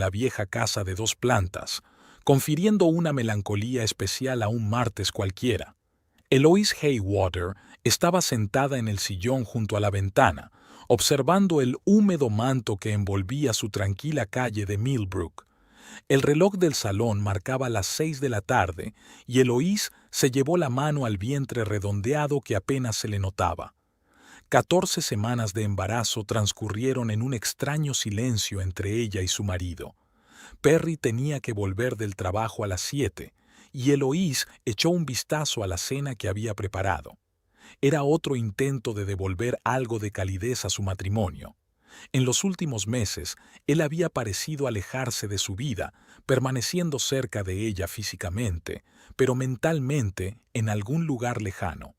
la vieja casa de 2 plantas, confiriendo una melancolía especial a un martes cualquiera. Eloise Haywater estaba sentada en el sillón junto a la ventana, observando el húmedo manto que envolvía su tranquila calle de Millbrook. El reloj del salón marcaba las 6 de la tarde y Eloise se llevó la mano al vientre redondeado que apenas se le notaba. 14 semanas de embarazo transcurrieron en un extraño silencio entre ella y su marido. Perry tenía que volver del trabajo a las 7 y Eloise echó un vistazo a la cena que había preparado. Era otro intento de devolver algo de calidez a su matrimonio. En los últimos meses, él había parecido alejarse de su vida, permaneciendo cerca de ella físicamente, pero mentalmente en algún lugar lejano.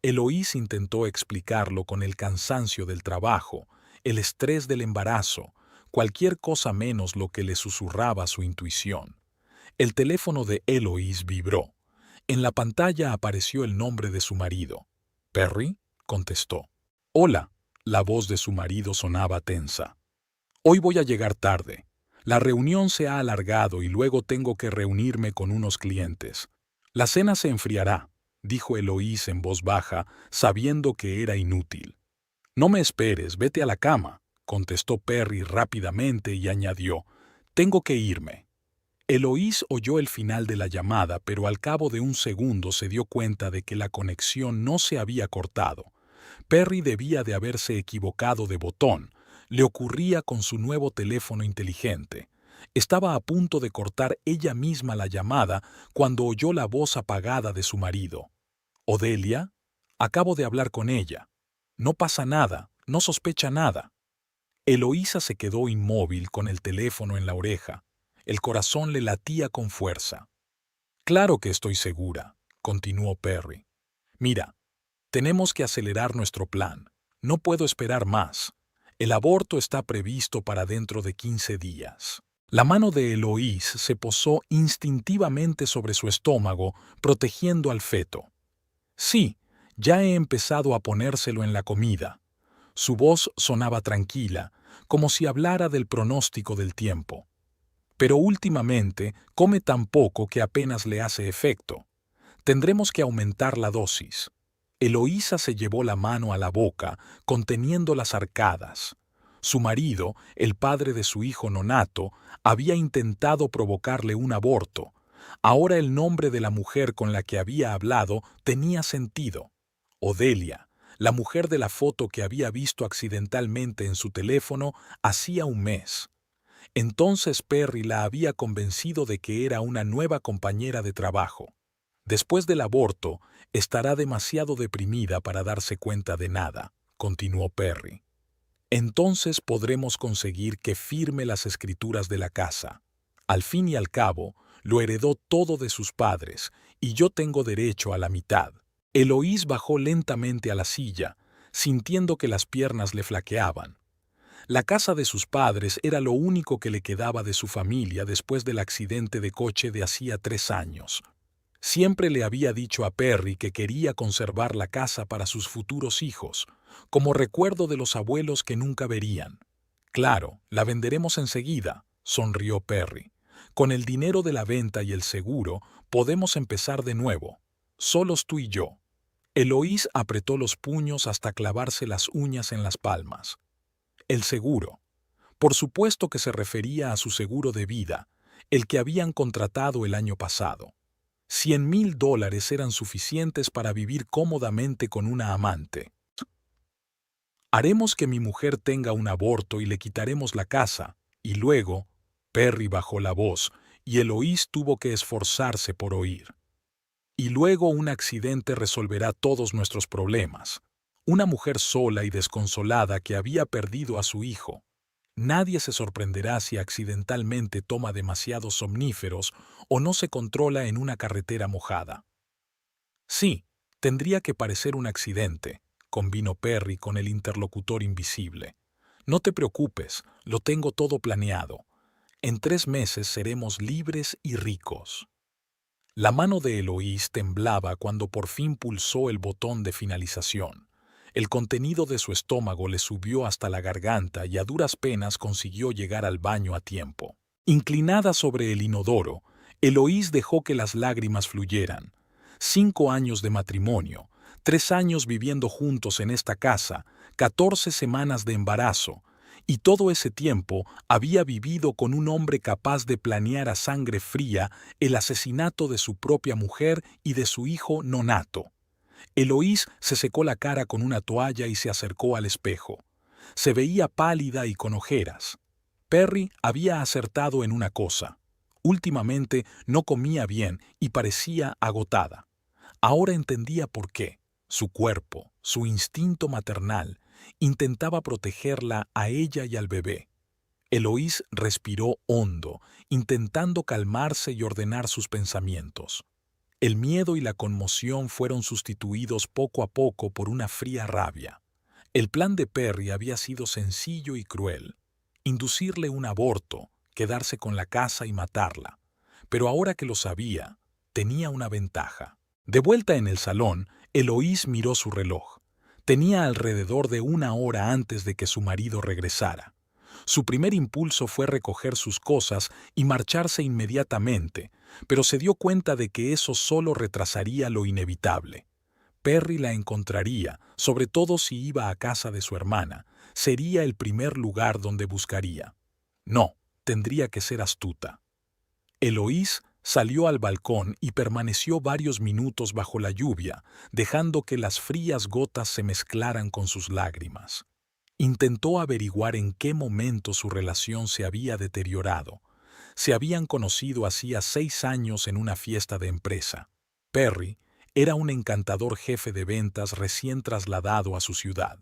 Eloise intentó explicarlo con el cansancio del trabajo, el estrés del embarazo, cualquier cosa menos lo que le susurraba su intuición. El teléfono de Eloise vibró. En la pantalla apareció el nombre de su marido. «¿Perry?», contestó. «Hola». La voz de su marido sonaba tensa. «Hoy voy a llegar tarde. La reunión se ha alargado y luego tengo que reunirme con unos clientes. La cena se enfriará», dijo Eloise en voz baja, sabiendo que era inútil. «No me esperes, vete a la cama», contestó Perry rápidamente y añadió, «tengo que irme». Eloise oyó el final de la llamada, pero al cabo de un segundo se dio cuenta de que la conexión no se había cortado. Perry debía de haberse equivocado de botón. Le ocurría con su nuevo teléfono inteligente. Estaba a punto de cortar ella misma la llamada cuando oyó la voz apagada de su marido. «¿Odelia? Acabo de hablar con ella. No pasa nada, no sospecha nada». Eloísa se quedó inmóvil con el teléfono en la oreja. El corazón le latía con fuerza. «Claro que estoy segura», continuó Perry. «Mira, tenemos que acelerar nuestro plan. No puedo esperar más. El aborto está previsto para dentro de 15 días». La mano de Eloise se posó instintivamente sobre su estómago, protegiendo al feto. «Sí, ya he empezado a ponérselo en la comida». Su voz sonaba tranquila, como si hablara del pronóstico del tiempo. «Pero últimamente come tan poco que apenas le hace efecto. Tendremos que aumentar la dosis». Eloísa se llevó la mano a la boca, conteniendo las arcadas. Su marido, el padre de su hijo nonato, había intentado provocarle un aborto. Ahora el nombre de la mujer con la que había hablado tenía sentido. Odelia, la mujer de la foto que había visto accidentalmente en su teléfono hacía un mes. Entonces Perry la había convencido de que era una nueva compañera de trabajo. «Después del aborto, estará demasiado deprimida para darse cuenta de nada», continuó Perry. «Entonces podremos conseguir que firme las escrituras de la casa. Al fin y al cabo, lo heredó todo de sus padres, y yo tengo derecho a la mitad». Eloise bajó lentamente a la silla, sintiendo que las piernas le flaqueaban. La casa de sus padres era lo único que le quedaba de su familia después del accidente de coche de hacía 3 años. Siempre le había dicho a Perry que quería conservar la casa para sus futuros hijos, como recuerdo de los abuelos que nunca verían. «Claro, la venderemos enseguida», sonrió Perry. «Con el dinero de la venta y el seguro, podemos empezar de nuevo, solos tú y yo». Eloise apretó los puños hasta clavarse las uñas en las palmas. El seguro. Por supuesto que se refería a su seguro de vida, el que habían contratado el año pasado. $100,000 eran suficientes para vivir cómodamente con una amante. «Haremos que mi mujer tenga un aborto y le quitaremos la casa, y luego…» Perry bajó la voz, y Eloise tuvo que esforzarse por oír. «Y luego un accidente resolverá todos nuestros problemas. Una mujer sola y desconsolada que había perdido a su hijo. Nadie se sorprenderá si accidentalmente toma demasiados somníferos o no se controla en una carretera mojada». «Sí, tendría que parecer un accidente», convino Perry con el interlocutor invisible. «No te preocupes, lo tengo todo planeado. En 3 meses seremos libres y ricos». La mano de Eloise temblaba cuando por fin pulsó el botón de finalización. El contenido de su estómago le subió hasta la garganta y a duras penas consiguió llegar al baño a tiempo. Inclinada sobre el inodoro, Eloís dejó que las lágrimas fluyeran. 5 años de matrimonio, 3 años viviendo juntos en esta casa, 14 semanas de embarazo, y todo ese tiempo había vivido con un hombre capaz de planear a sangre fría el asesinato de su propia mujer y de su hijo nonato. Eloís se secó la cara con una toalla y se acercó al espejo. Se veía pálida y con ojeras. Perry había acertado en una cosa. Últimamente no comía bien y parecía agotada. Ahora entendía por qué. Su cuerpo, su instinto maternal, intentaba protegerla a ella y al bebé. Eloís respiró hondo, intentando calmarse y ordenar sus pensamientos. El miedo y la conmoción fueron sustituidos poco a poco por una fría rabia. El plan de Perry había sido sencillo y cruel: inducirle un aborto, quedarse con la casa y matarla. Pero ahora que lo sabía, tenía una ventaja. De vuelta en el salón, Eloís miró su reloj. Tenía alrededor de 1 hora antes de que su marido regresara. Su primer impulso fue recoger sus cosas y marcharse inmediatamente, pero se dio cuenta de que eso solo retrasaría lo inevitable. Perry la encontraría, sobre todo si iba a casa de su hermana. Sería el primer lugar donde buscaría. No, tendría que ser astuta. Eloís salió al balcón y permaneció varios minutos bajo la lluvia, dejando que las frías gotas se mezclaran con sus lágrimas. Intentó averiguar en qué momento su relación se había deteriorado. Se habían conocido hacía 6 años en una fiesta de empresa. Perry era un encantador jefe de ventas recién trasladado a su ciudad.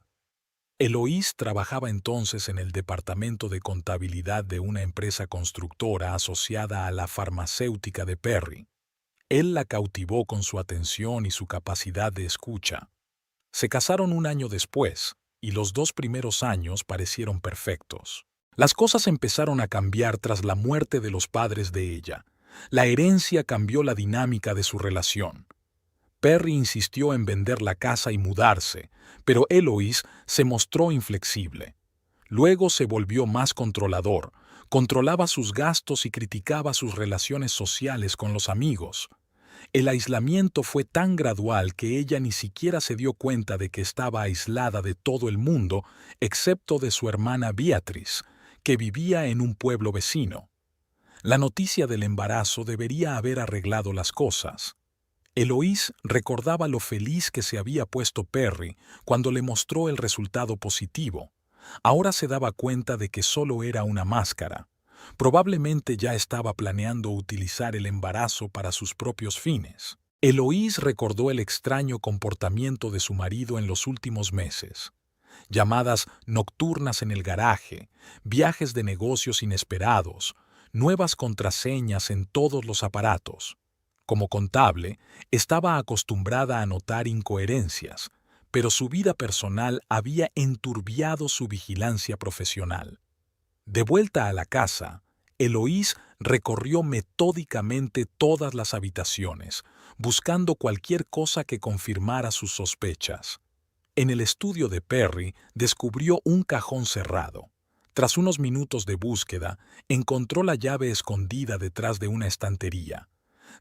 Eloís trabajaba entonces en el departamento de contabilidad de una empresa constructora asociada a la farmacéutica de Perry. Él la cautivó con su atención y su capacidad de escucha. Se casaron 1 año después, y los 2 primeros años parecieron perfectos. Las cosas empezaron a cambiar tras la muerte de los padres de ella. La herencia cambió la dinámica de su relación. Perry insistió en vender la casa y mudarse, pero Eloís se mostró inflexible. Luego se volvió más controlador, controlaba sus gastos y criticaba sus relaciones sociales con los amigos. El aislamiento fue tan gradual que ella ni siquiera se dio cuenta de que estaba aislada de todo el mundo, excepto de su hermana Beatrice, que vivía en un pueblo vecino. La noticia del embarazo debería haber arreglado las cosas. Eloís recordaba lo feliz que se había puesto Perry cuando le mostró el resultado positivo. Ahora se daba cuenta de que solo era una máscara. Probablemente ya estaba planeando utilizar el embarazo para sus propios fines. Eloís recordó el extraño comportamiento de su marido en los últimos meses. Llamadas nocturnas en el garaje, viajes de negocios inesperados, nuevas contraseñas en todos los aparatos. Como contable, estaba acostumbrada a notar incoherencias, pero su vida personal había enturbiado su vigilancia profesional. De vuelta a la casa, Eloís recorrió metódicamente todas las habitaciones, buscando cualquier cosa que confirmara sus sospechas. En el estudio de Perry descubrió un cajón cerrado. Tras unos minutos de búsqueda, encontró la llave escondida detrás de una estantería.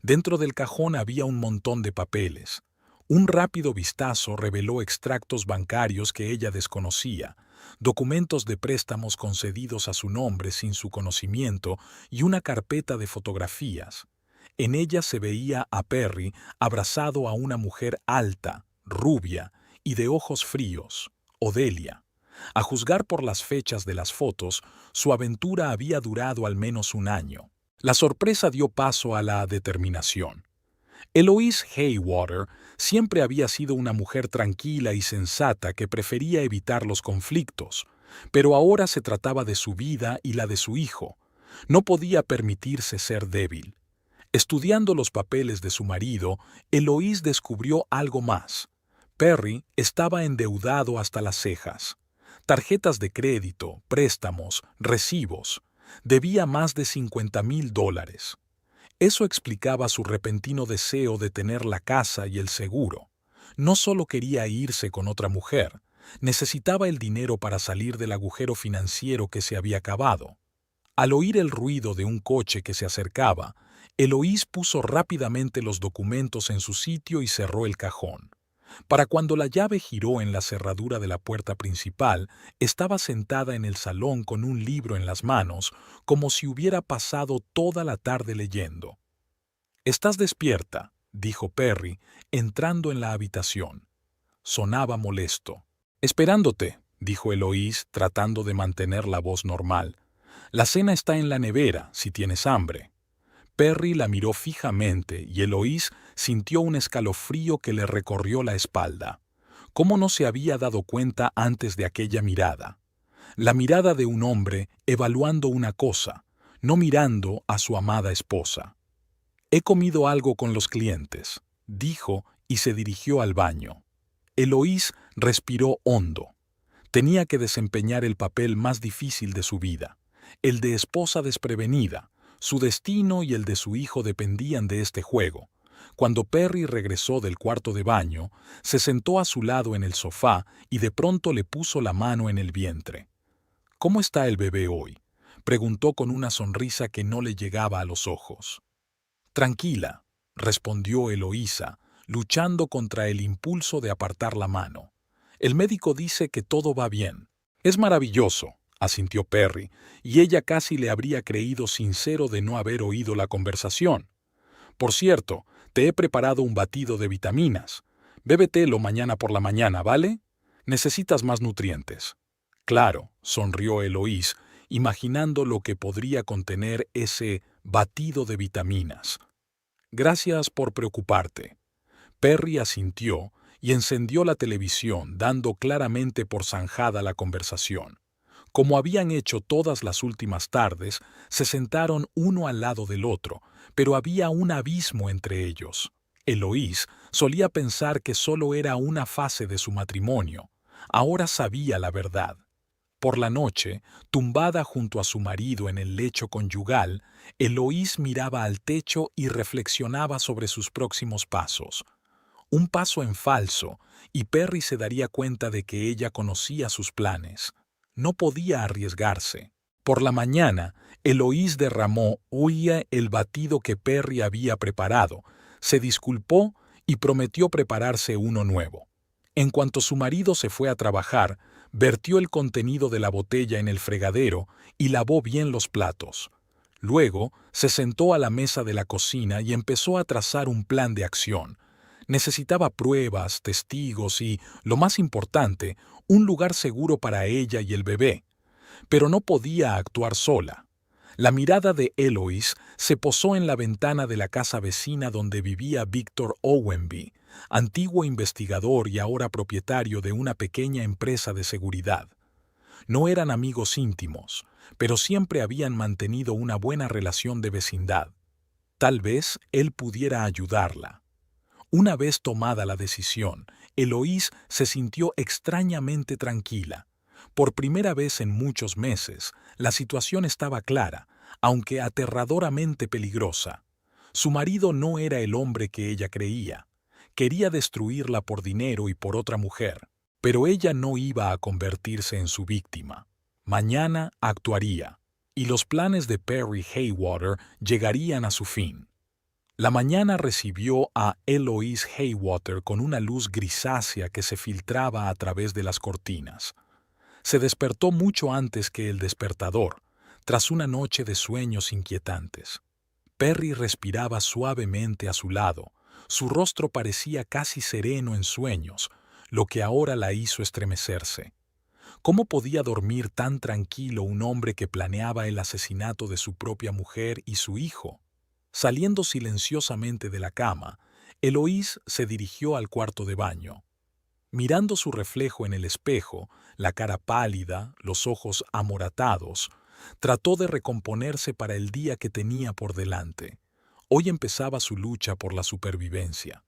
Dentro del cajón había un montón de papeles. Un rápido vistazo reveló extractos bancarios que ella desconocía, documentos de préstamos concedidos a su nombre sin su conocimiento y una carpeta de fotografías. En ella se veía a Perry abrazado a una mujer alta, rubia y de ojos fríos, Odelia. A juzgar por las fechas de las fotos, su aventura había durado al menos 1 año. La sorpresa dio paso a la determinación. Eloís Haywater siempre había sido una mujer tranquila y sensata que prefería evitar los conflictos, pero ahora se trataba de su vida y la de su hijo. No podía permitirse ser débil. Estudiando los papeles de su marido, Eloís descubrió algo más. Perry estaba endeudado hasta las cejas. Tarjetas de crédito, préstamos, recibos. Debía más de $50,000. Eso explicaba su repentino deseo de tener la casa y el seguro. No solo quería irse con otra mujer, necesitaba el dinero para salir del agujero financiero que se había cavado. Al oír el ruido de un coche que se acercaba, Eloís puso rápidamente los documentos en su sitio y cerró el cajón. Para cuando la llave giró en la cerradura de la puerta principal, estaba sentada en el salón con un libro en las manos, como si hubiera pasado toda la tarde leyendo. «¿Estás despierta?», dijo Perry, entrando en la habitación. Sonaba molesto. «Esperándote», dijo Eloís, tratando de mantener la voz normal. «La cena está en la nevera, si tienes hambre». Perry la miró fijamente y Eloís sintió un escalofrío que le recorrió la espalda. ¿Cómo no se había dado cuenta antes de aquella mirada? La mirada de un hombre evaluando una cosa, no mirando a su amada esposa. «He comido algo con los clientes», dijo y se dirigió al baño. Eloís respiró hondo. Tenía que desempeñar el papel más difícil de su vida, el de esposa desprevenida. Su destino y el de su hijo dependían de este juego. Cuando Perry regresó del cuarto de baño, se sentó a su lado en el sofá y de pronto le puso la mano en el vientre. «¿Cómo está el bebé hoy?», preguntó con una sonrisa que no le llegaba a los ojos. «Tranquila», respondió Eloísa, luchando contra el impulso de apartar la mano. «El médico dice que todo va bien». «Es maravilloso», asintió Perry, y ella casi le habría creído sincero de no haber oído la conversación. «Por cierto, te he preparado un batido de vitaminas. Bébetelo mañana por la mañana, ¿vale? Necesitas más nutrientes». «Claro», sonrió Eloís, imaginando lo que podría contener ese batido de vitaminas. «Gracias por preocuparte». Perry asintió y encendió la televisión, dando claramente por zanjada la conversación. Como habían hecho todas las últimas tardes, se sentaron uno al lado del otro, pero había un abismo entre ellos. Eloís solía pensar que solo era una fase de su matrimonio. Ahora sabía la verdad. Por la noche, tumbada junto a su marido en el lecho conyugal, Eloís miraba al techo y reflexionaba sobre sus próximos pasos. Un paso en falso, y Perry se daría cuenta de que ella conocía sus planes. No podía arriesgarse. Por la mañana, Eloís derramó el batido que Perry había preparado, se disculpó y prometió prepararse uno nuevo. En cuanto su marido se fue a trabajar, vertió el contenido de la botella en el fregadero y lavó bien los platos. Luego, se sentó a la mesa de la cocina y empezó a trazar un plan de acción. Necesitaba pruebas, testigos y, lo más importante, un lugar seguro para ella y el bebé. Pero no podía actuar sola. La mirada de Eloís se posó en la ventana de la casa vecina donde vivía Víctor Owenby, antiguo investigador y ahora propietario de una pequeña empresa de seguridad. No eran amigos íntimos, pero siempre habían mantenido una buena relación de vecindad. Tal vez él pudiera ayudarla. Una vez tomada la decisión, Eloís se sintió extrañamente tranquila. Por primera vez en muchos meses, la situación estaba clara, aunque aterradoramente peligrosa. Su marido no era el hombre que ella creía. Quería destruirla por dinero y por otra mujer, pero ella no iba a convertirse en su víctima. Mañana actuaría, y los planes de Perry Haywater llegarían a su fin. La mañana recibió a Eloís Haywater con una luz grisácea que se filtraba a través de las cortinas. Se despertó mucho antes que el despertador, tras una noche de sueños inquietantes. Perry respiraba suavemente a su lado. Su rostro parecía casi sereno en sueños, lo que ahora la hizo estremecerse. ¿Cómo podía dormir tan tranquilo un hombre que planeaba el asesinato de su propia mujer y su hijo? Saliendo silenciosamente de la cama, Eloís se dirigió al cuarto de baño. Mirando su reflejo en el espejo, la cara pálida, los ojos amoratados, trató de recomponerse para el día que tenía por delante. Hoy empezaba su lucha por la supervivencia.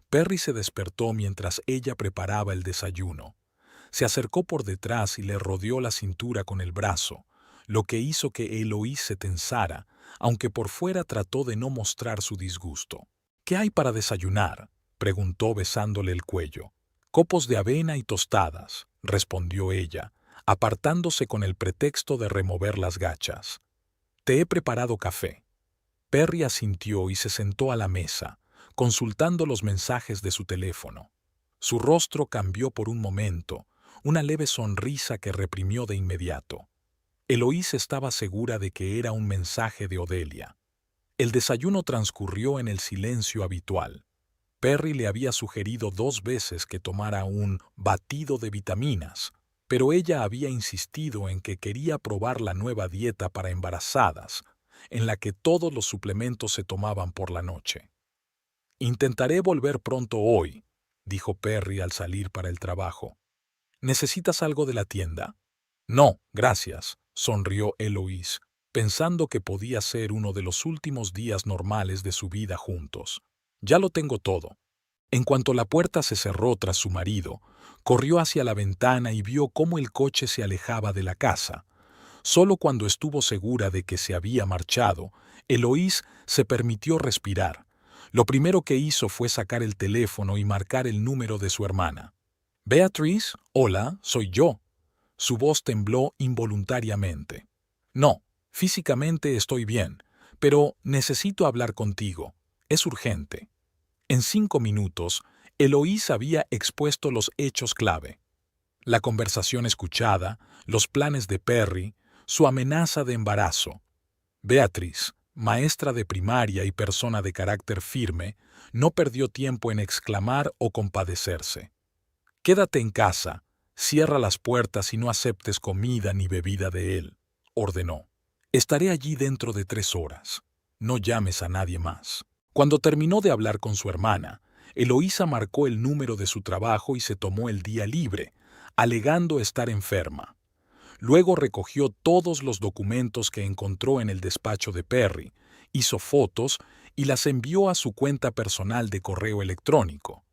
Perry se despertó mientras ella preparaba el desayuno. Se acercó por detrás y le rodeó la cintura con el brazo, lo que hizo que Eloís se tensara, aunque por fuera trató de no mostrar su disgusto. «¿Qué hay para desayunar?», preguntó besándole el cuello. «Copos de avena y tostadas», respondió ella, apartándose con el pretexto de remover las gachas. Te he preparado café. Perry asintió y se sentó a la mesa, consultando los mensajes de su teléfono. Su rostro cambió por un momento, una leve sonrisa que reprimió de inmediato. Eloís estaba segura de que era un mensaje de Odelia. El desayuno transcurrió en el silencio habitual. Perry le había sugerido 2 veces que tomara un batido de vitaminas, pero ella había insistido en que quería probar la nueva dieta para embarazadas, en la que todos los suplementos se tomaban por la noche. Intentaré volver pronto hoy, dijo Perry al salir para el trabajo. ¿Necesitas algo de la tienda? No, gracias, sonrió Eloís, pensando que podía ser uno de los últimos días normales de su vida juntos. Ya lo tengo todo. En cuanto la puerta se cerró tras su marido, corrió hacia la ventana y vio cómo el coche se alejaba de la casa. Solo cuando estuvo segura de que se había marchado, Eloís se permitió respirar. Lo primero que hizo fue sacar el teléfono y marcar el número de su hermana. Beatriz, hola, soy yo. Su voz tembló involuntariamente. No, físicamente estoy bien, pero necesito hablar contigo. Es urgente. En 5 minutos, Eloís había expuesto los hechos clave. La conversación escuchada, los planes de Perry, su amenaza de embarazo. Beatriz, maestra de primaria y persona de carácter firme, no perdió tiempo en exclamar o compadecerse. «Quédate en casa, cierra las puertas y no aceptes comida ni bebida de él», ordenó. «Estaré allí dentro de 3 horas. No llames a nadie más». Cuando terminó de hablar con su hermana, Eloísa marcó el número de su trabajo y se tomó el día libre, alegando estar enferma. Luego recogió todos los documentos que encontró en el despacho de Perry, hizo fotos y las envió a su cuenta personal de correo electrónico.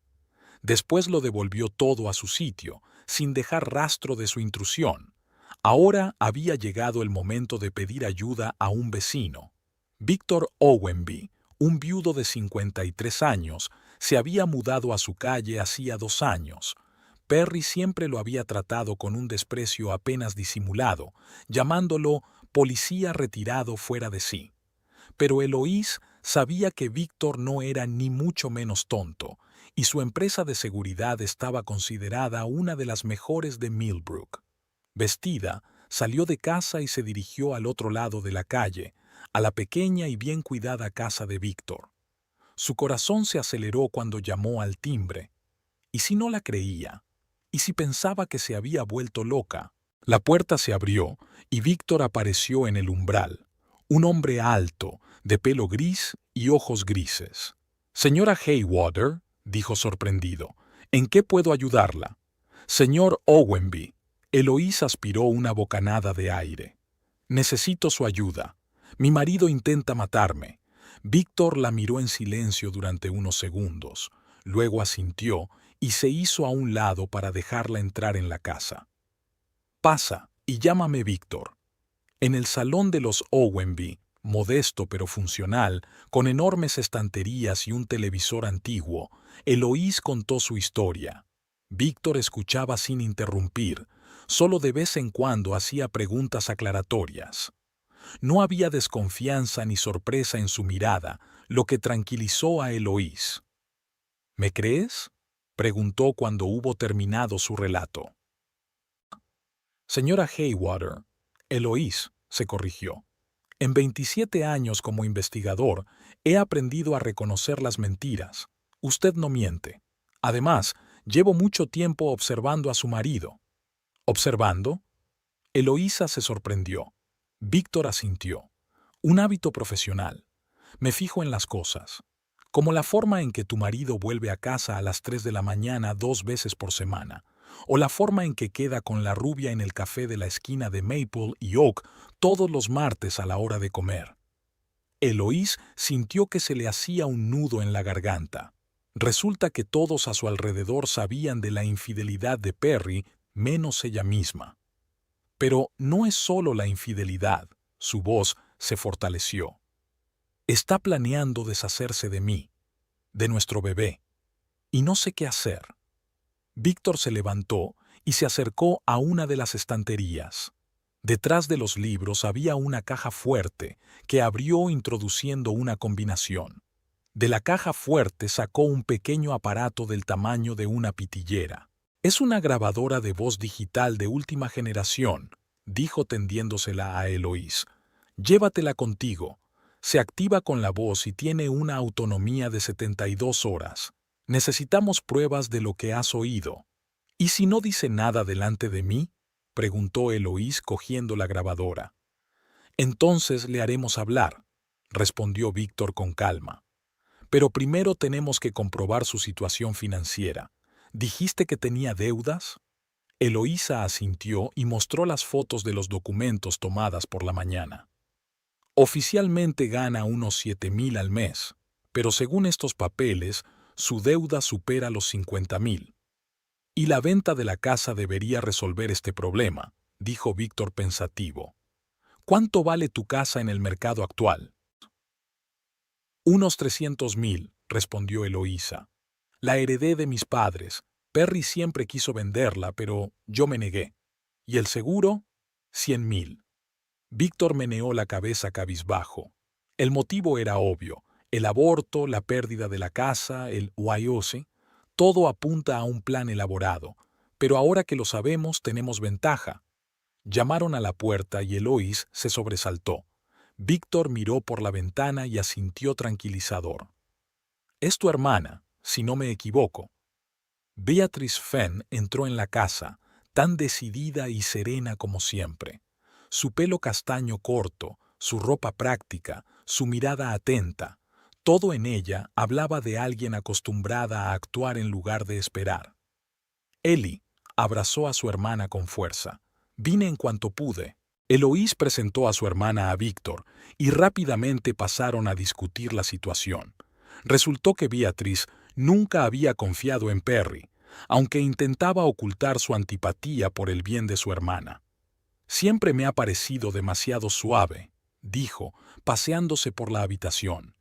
Después lo devolvió todo a su sitio, sin dejar rastro de su intrusión. Ahora había llegado el momento de pedir ayuda a un vecino. Víctor Owenby, un viudo de 53 años, se había mudado a su calle hacía 2 años. Perry siempre lo había tratado con un desprecio apenas disimulado, llamándolo policía retirado fuera de sí. Pero Eloís sabía que Víctor no era ni mucho menos tonto, y su empresa de seguridad estaba considerada una de las mejores de Millbrook. Vestida, salió de casa y se dirigió al otro lado de la calle, a la pequeña y bien cuidada casa de Víctor. Su corazón se aceleró cuando llamó al timbre. ¿Y si no la creía? ¿Y si pensaba que se había vuelto loca? La puerta se abrió y Víctor apareció en el umbral. Un hombre alto, de pelo gris y ojos grises. «Señora Haywater», dijo sorprendido, «¿en qué puedo ayudarla?» «Señor Owenby». Eloís aspiró una bocanada de aire. «Necesito su ayuda. Mi marido intenta matarme». Víctor la miró en silencio durante unos segundos. Luego asintió y se hizo a un lado para dejarla entrar en la casa. «Pasa y llámame Víctor». En el salón de los Owenby, modesto pero funcional, con enormes estanterías y un televisor antiguo, Eloís contó su historia. Víctor escuchaba sin interrumpir, solo de vez en cuando hacía preguntas aclaratorias. No había desconfianza ni sorpresa en su mirada, lo que tranquilizó a Eloís. «¿Me crees?», preguntó cuando hubo terminado su relato. «Señora Haywater», Eloís se corrigió. «En 27 años como investigador, he aprendido a reconocer las mentiras. Usted no miente. Además, llevo mucho tiempo observando a su marido». «¿Observando?». Eloísa se sorprendió. Víctor asintió. «Un hábito profesional. Me fijo en las cosas. Como la forma en que tu marido vuelve a casa a las 3 de la mañana 2 veces por semana, o la forma en que queda con la rubia en el café de la esquina de Maple y Oak todos los martes a la hora de comer». Eloís sintió que se le hacía un nudo en la garganta. Resulta que todos a su alrededor sabían de la infidelidad de Perry, menos ella misma. «Pero no es solo la infidelidad», su voz se fortaleció. «Está planeando deshacerse de mí, de nuestro bebé, y no sé qué hacer». Víctor se levantó y se acercó a una de las estanterías. Detrás de los libros había una caja fuerte que abrió introduciendo una combinación. De la caja fuerte sacó un pequeño aparato del tamaño de una pitillera. «Es una grabadora de voz digital de última generación», dijo tendiéndosela a Eloís. «Llévatela contigo. Se activa con la voz y tiene una autonomía de 72 horas. Necesitamos pruebas de lo que has oído». «¿Y si no dice nada delante de mí?», preguntó Eloís cogiendo la grabadora. «Entonces le haremos hablar», respondió Víctor con calma. «Pero primero tenemos que comprobar su situación financiera. ¿Dijiste que tenía deudas?». Eloísa asintió y mostró las fotos de los documentos tomadas por la mañana. «Oficialmente gana unos 7.000 al mes, pero según estos papeles, su deuda supera los 50.000. Y la venta de la casa debería resolver este problema», dijo Víctor pensativo. «¿Cuánto vale tu casa en el mercado actual?». «Unos 300.000», respondió Eloísa. «La heredé de mis padres. Perry siempre quiso venderla, pero yo me negué. ¿Y el seguro?». «100.000». Víctor meneó la cabeza cabizbajo. El motivo era obvio: el aborto, la pérdida de la casa, el YOC. Todo apunta a un plan elaborado, pero ahora que lo sabemos tenemos ventaja. Llamaron a la puerta y Eloís se sobresaltó. Víctor miró por la ventana y asintió tranquilizador. «Es tu hermana, si no me equivoco». Beatrice Fenn entró en la casa, tan decidida y serena como siempre. Su pelo castaño corto, su ropa práctica, su mirada atenta, todo en ella hablaba de alguien acostumbrada a actuar en lugar de esperar. Ellie abrazó a su hermana con fuerza. «Vine en cuanto pude». Eloís presentó a su hermana a Víctor y rápidamente pasaron a discutir la situación. Resultó que Beatrice nunca había confiado en Perry, aunque intentaba ocultar su antipatía por el bien de su hermana. «Siempre me ha parecido demasiado suave», dijo, paseándose por la habitación.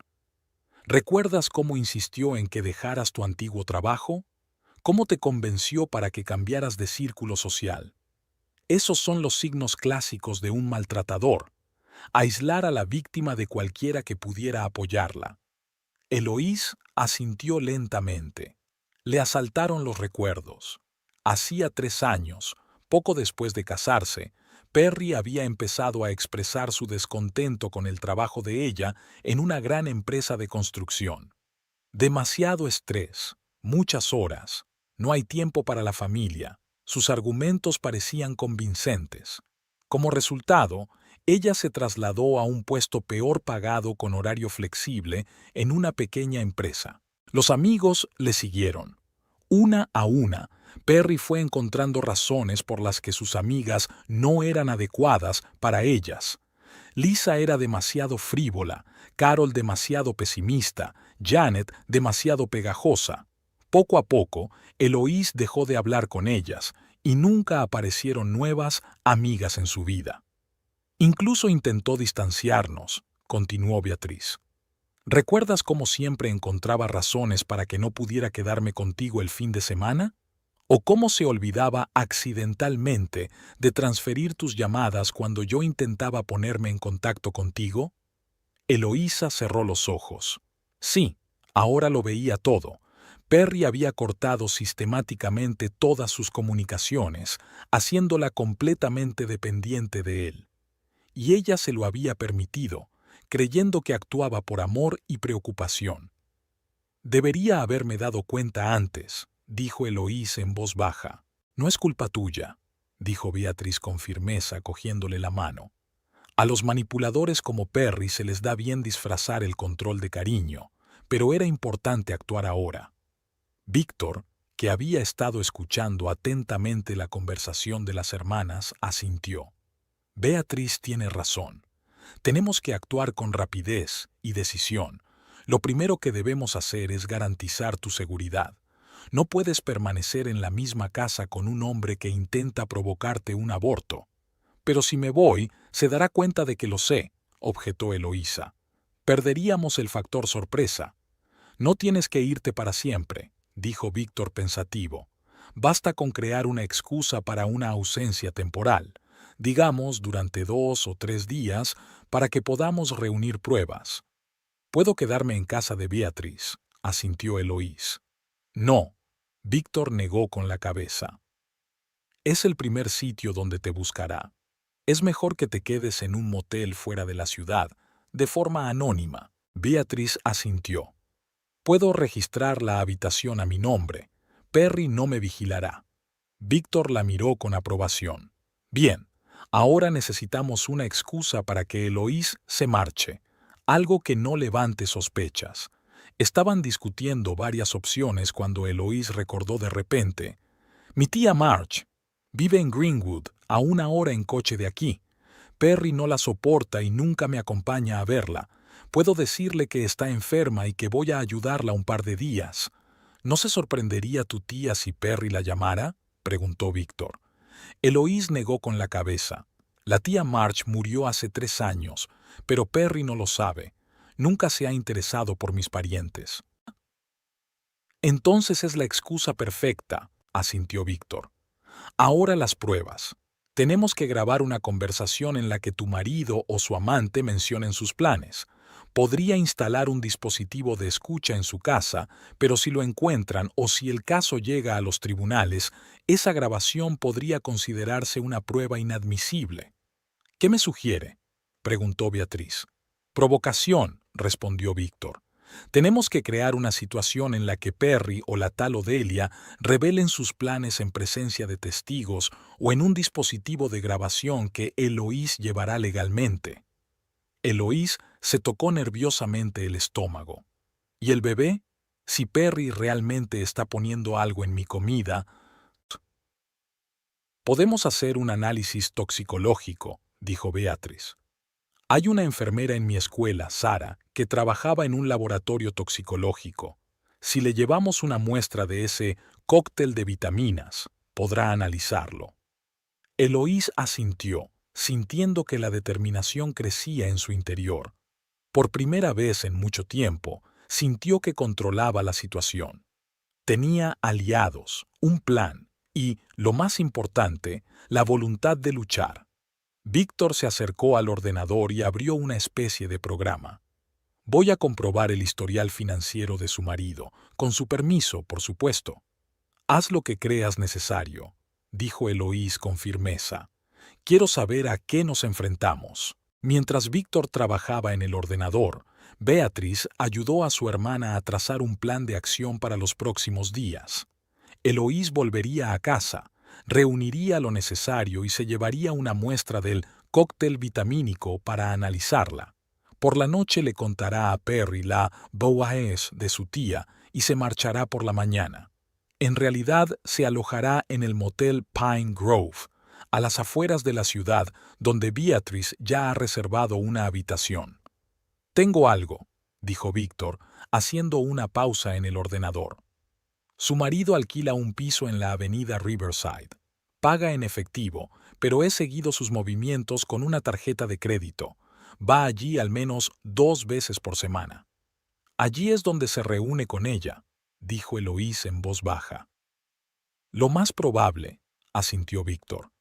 «¿Recuerdas cómo insistió en que dejaras tu antiguo trabajo? ¿Cómo te convenció para que cambiaras de círculo social? Esos son los signos clásicos de un maltratador: aislar a la víctima de cualquiera que pudiera apoyarla». Eloís asintió lentamente. Le asaltaron los recuerdos. Hacía 3 años, poco después de casarse, Perry había empezado a expresar su descontento con el trabajo de ella en una gran empresa de construcción. «Demasiado estrés, muchas horas, no hay tiempo para la familia». Sus argumentos parecían convincentes. Como resultado, ella se trasladó a un puesto peor pagado con horario flexible en una pequeña empresa. Los amigos le siguieron. Una a una, Perry fue encontrando razones por las que sus amigas no eran adecuadas para ellas. Lisa era demasiado frívola, Carol demasiado pesimista, Janet demasiado pegajosa. Poco a poco, Eloís dejó de hablar con ellas y nunca aparecieron nuevas amigas en su vida. «Incluso intentó distanciarnos», continuó Beatriz. «¿Recuerdas cómo siempre encontraba razones para que no pudiera quedarme contigo el fin de semana? ¿O cómo se olvidaba accidentalmente de transferir tus llamadas cuando yo intentaba ponerme en contacto contigo?». Eloísa cerró los ojos. Sí, ahora lo veía todo. Perry había cortado sistemáticamente todas sus comunicaciones, haciéndola completamente dependiente de él. Y ella se lo había permitido, creyendo que actuaba por amor y preocupación. «Debería haberme dado cuenta antes», dijo Eloís en voz baja. «No es culpa tuya», dijo Beatriz con firmeza, cogiéndole la mano. «A los manipuladores como Perry se les da bien disfrazar el control de cariño, pero era importante actuar ahora». Víctor, que había estado escuchando atentamente la conversación de las hermanas, asintió. «Beatriz tiene razón. Tenemos que actuar con rapidez y decisión. Lo primero que debemos hacer es garantizar tu seguridad. No puedes permanecer en la misma casa con un hombre que intenta provocarte un aborto». «Pero si me voy, se dará cuenta de que lo sé», objetó Eloísa. «Perderíamos el factor sorpresa». «No tienes que irte para siempre», dijo Víctor pensativo. «Basta con crear una excusa para una ausencia temporal. digamos durante 2 o 3 días, para que podamos reunir pruebas. Puedo quedarme en casa de Beatriz, asintió Eloís. No, Víctor negó con la cabeza. Es el primer sitio donde te buscará. Es mejor que te quedes en un motel fuera de la ciudad, de forma anónima. Beatriz asintió. Puedo registrar la habitación a mi nombre. Perry no me vigilará. Víctor la miró con aprobación. Bien, ahora necesitamos una excusa para que Eloís se marche, algo que no levante sospechas. Estaban discutiendo varias opciones cuando Eloís recordó de repente. Mi tía Marge vive en Greenwood, a 1 hora en coche de aquí. Perry no la soporta y nunca me acompaña a verla. Puedo decirle que está enferma y que voy a ayudarla un par de días. ¿No se sorprendería tu tía si Perry la llamara?, preguntó Víctor. Eloís negó con la cabeza. La tía Marge murió hace 3 años, pero Perry no lo sabe. Nunca se ha interesado por mis parientes. Entonces es la excusa perfecta, asintió Víctor. Ahora las pruebas. Tenemos que grabar una conversación en la que tu marido o su amante mencionen sus planes. Podría instalar un dispositivo de escucha en su casa, pero si lo encuentran o si el caso llega a los tribunales, esa grabación podría considerarse una prueba inadmisible. ¿Qué me sugiere?, preguntó Beatriz. Provocación, respondió Víctor. Tenemos que crear una situación en la que Perry o la tal Odelia revelen sus planes en presencia de testigos o en un dispositivo de grabación que Eloís llevará legalmente. Eloís se tocó nerviosamente el estómago. ¿Y el bebé? Si Perry realmente está poniendo algo en mi comida... Podemos hacer un análisis toxicológico, dijo Beatriz. Hay una enfermera en mi escuela, Sara, que trabajaba en un laboratorio toxicológico. Si le llevamos una muestra de ese cóctel de vitaminas, podrá analizarlo. Eloís asintió, sintiendo que la determinación crecía en su interior. Por primera vez en mucho tiempo, sintió que controlaba la situación. Tenía aliados, un plan y, lo más importante, la voluntad de luchar. Víctor se acercó al ordenador y abrió una especie de programa. Voy a comprobar el historial financiero de su marido, con su permiso, por supuesto. Haz lo que creas necesario, dijo Eloís con firmeza. Quiero saber a qué nos enfrentamos. Mientras Víctor trabajaba en el ordenador, Beatriz ayudó a su hermana a trazar un plan de acción para los próximos días. Eloís volvería a casa, reuniría lo necesario y se llevaría una muestra del cóctel vitamínico para analizarla. Por la noche le contará a Perry la bouaes de su tía y se marchará por la mañana. En realidad se alojará en el motel Pine Grove, a las afueras de la ciudad, donde Beatriz ya ha reservado una habitación. Tengo algo, dijo Víctor, haciendo una pausa en el ordenador. Su marido alquila un piso en la avenida Riverside. Paga en efectivo, pero he seguido sus movimientos con una tarjeta de crédito. Va allí al menos 2 veces por semana. Allí es donde se reúne con ella, dijo Eloís en voz baja. Lo más probable, asintió Víctor.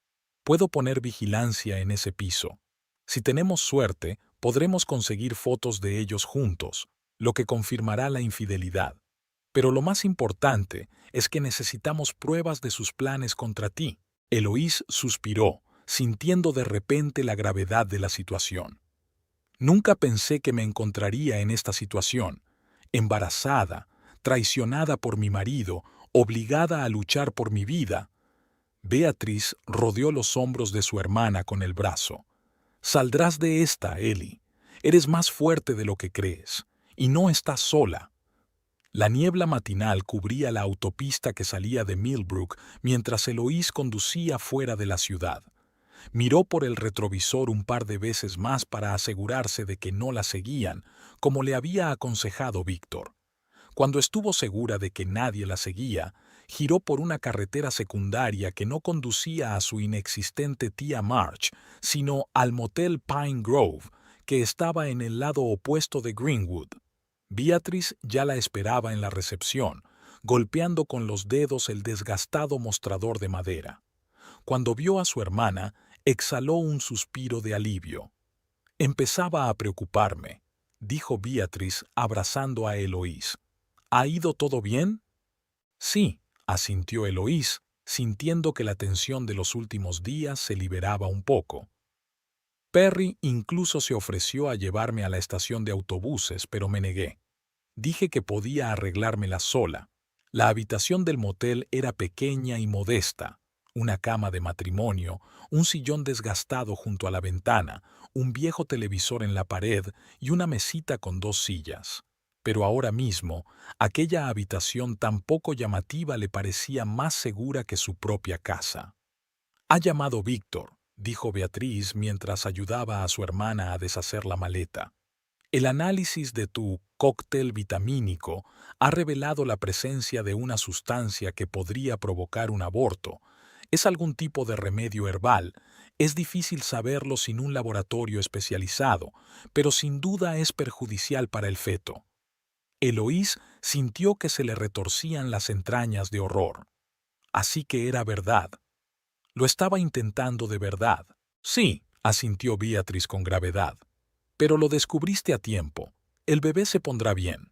Puedo poner vigilancia en ese piso. Si tenemos suerte, podremos conseguir fotos de ellos juntos, lo que confirmará la infidelidad. Pero lo más importante es que necesitamos pruebas de sus planes contra ti. Eloís suspiró, sintiendo de repente la gravedad de la situación. Nunca pensé que me encontraría en esta situación, embarazada, traicionada por mi marido, obligada a luchar por mi vida. Beatriz rodeó los hombros de su hermana con el brazo. Saldrás de esta, Ellie. Eres más fuerte de lo que crees, y no estás sola. La niebla matinal cubría la autopista que salía de Millbrook mientras Eloís conducía fuera de la ciudad. Miró por el retrovisor un par de veces más para asegurarse de que no la seguían, como le había aconsejado Víctor. Cuando estuvo segura de que nadie la seguía, giró por una carretera secundaria que no conducía a su inexistente tía Marge, sino al motel Pine Grove, que estaba en el lado opuesto de Greenwood. Beatriz ya la esperaba en la recepción, golpeando con los dedos el desgastado mostrador de madera. Cuando vio a su hermana, Exhaló un suspiro de alivio. Empezaba a preocuparme, dijo Beatriz abrazando a Eloís. ¿Ha ido todo bien? Sí, asintió Eloís, sintiendo que la tensión de los últimos días se liberaba un poco. Perry incluso se ofreció a llevarme a la estación de autobuses, pero me negué. Dije que podía arreglármela sola. La habitación del motel era pequeña y modesta. Una cama de matrimonio, un sillón desgastado junto a la ventana, un viejo televisor en la pared y una mesita con 2 sillas. Pero ahora mismo, aquella habitación tan poco llamativa le parecía más segura que su propia casa. «Ha llamado Víctor», dijo Beatriz mientras ayudaba a su hermana a deshacer la maleta. «El análisis de tu cóctel vitamínico ha revelado la presencia de una sustancia que podría provocar un aborto. Es algún tipo de remedio herbal. Es difícil saberlo sin un laboratorio especializado, pero sin duda es perjudicial para el feto». Eloís sintió que se le retorcían las entrañas de horror. Así que era verdad. Lo estaba intentando de verdad. Sí, asintió Beatriz con gravedad. Pero lo descubriste a tiempo. El bebé se pondrá bien.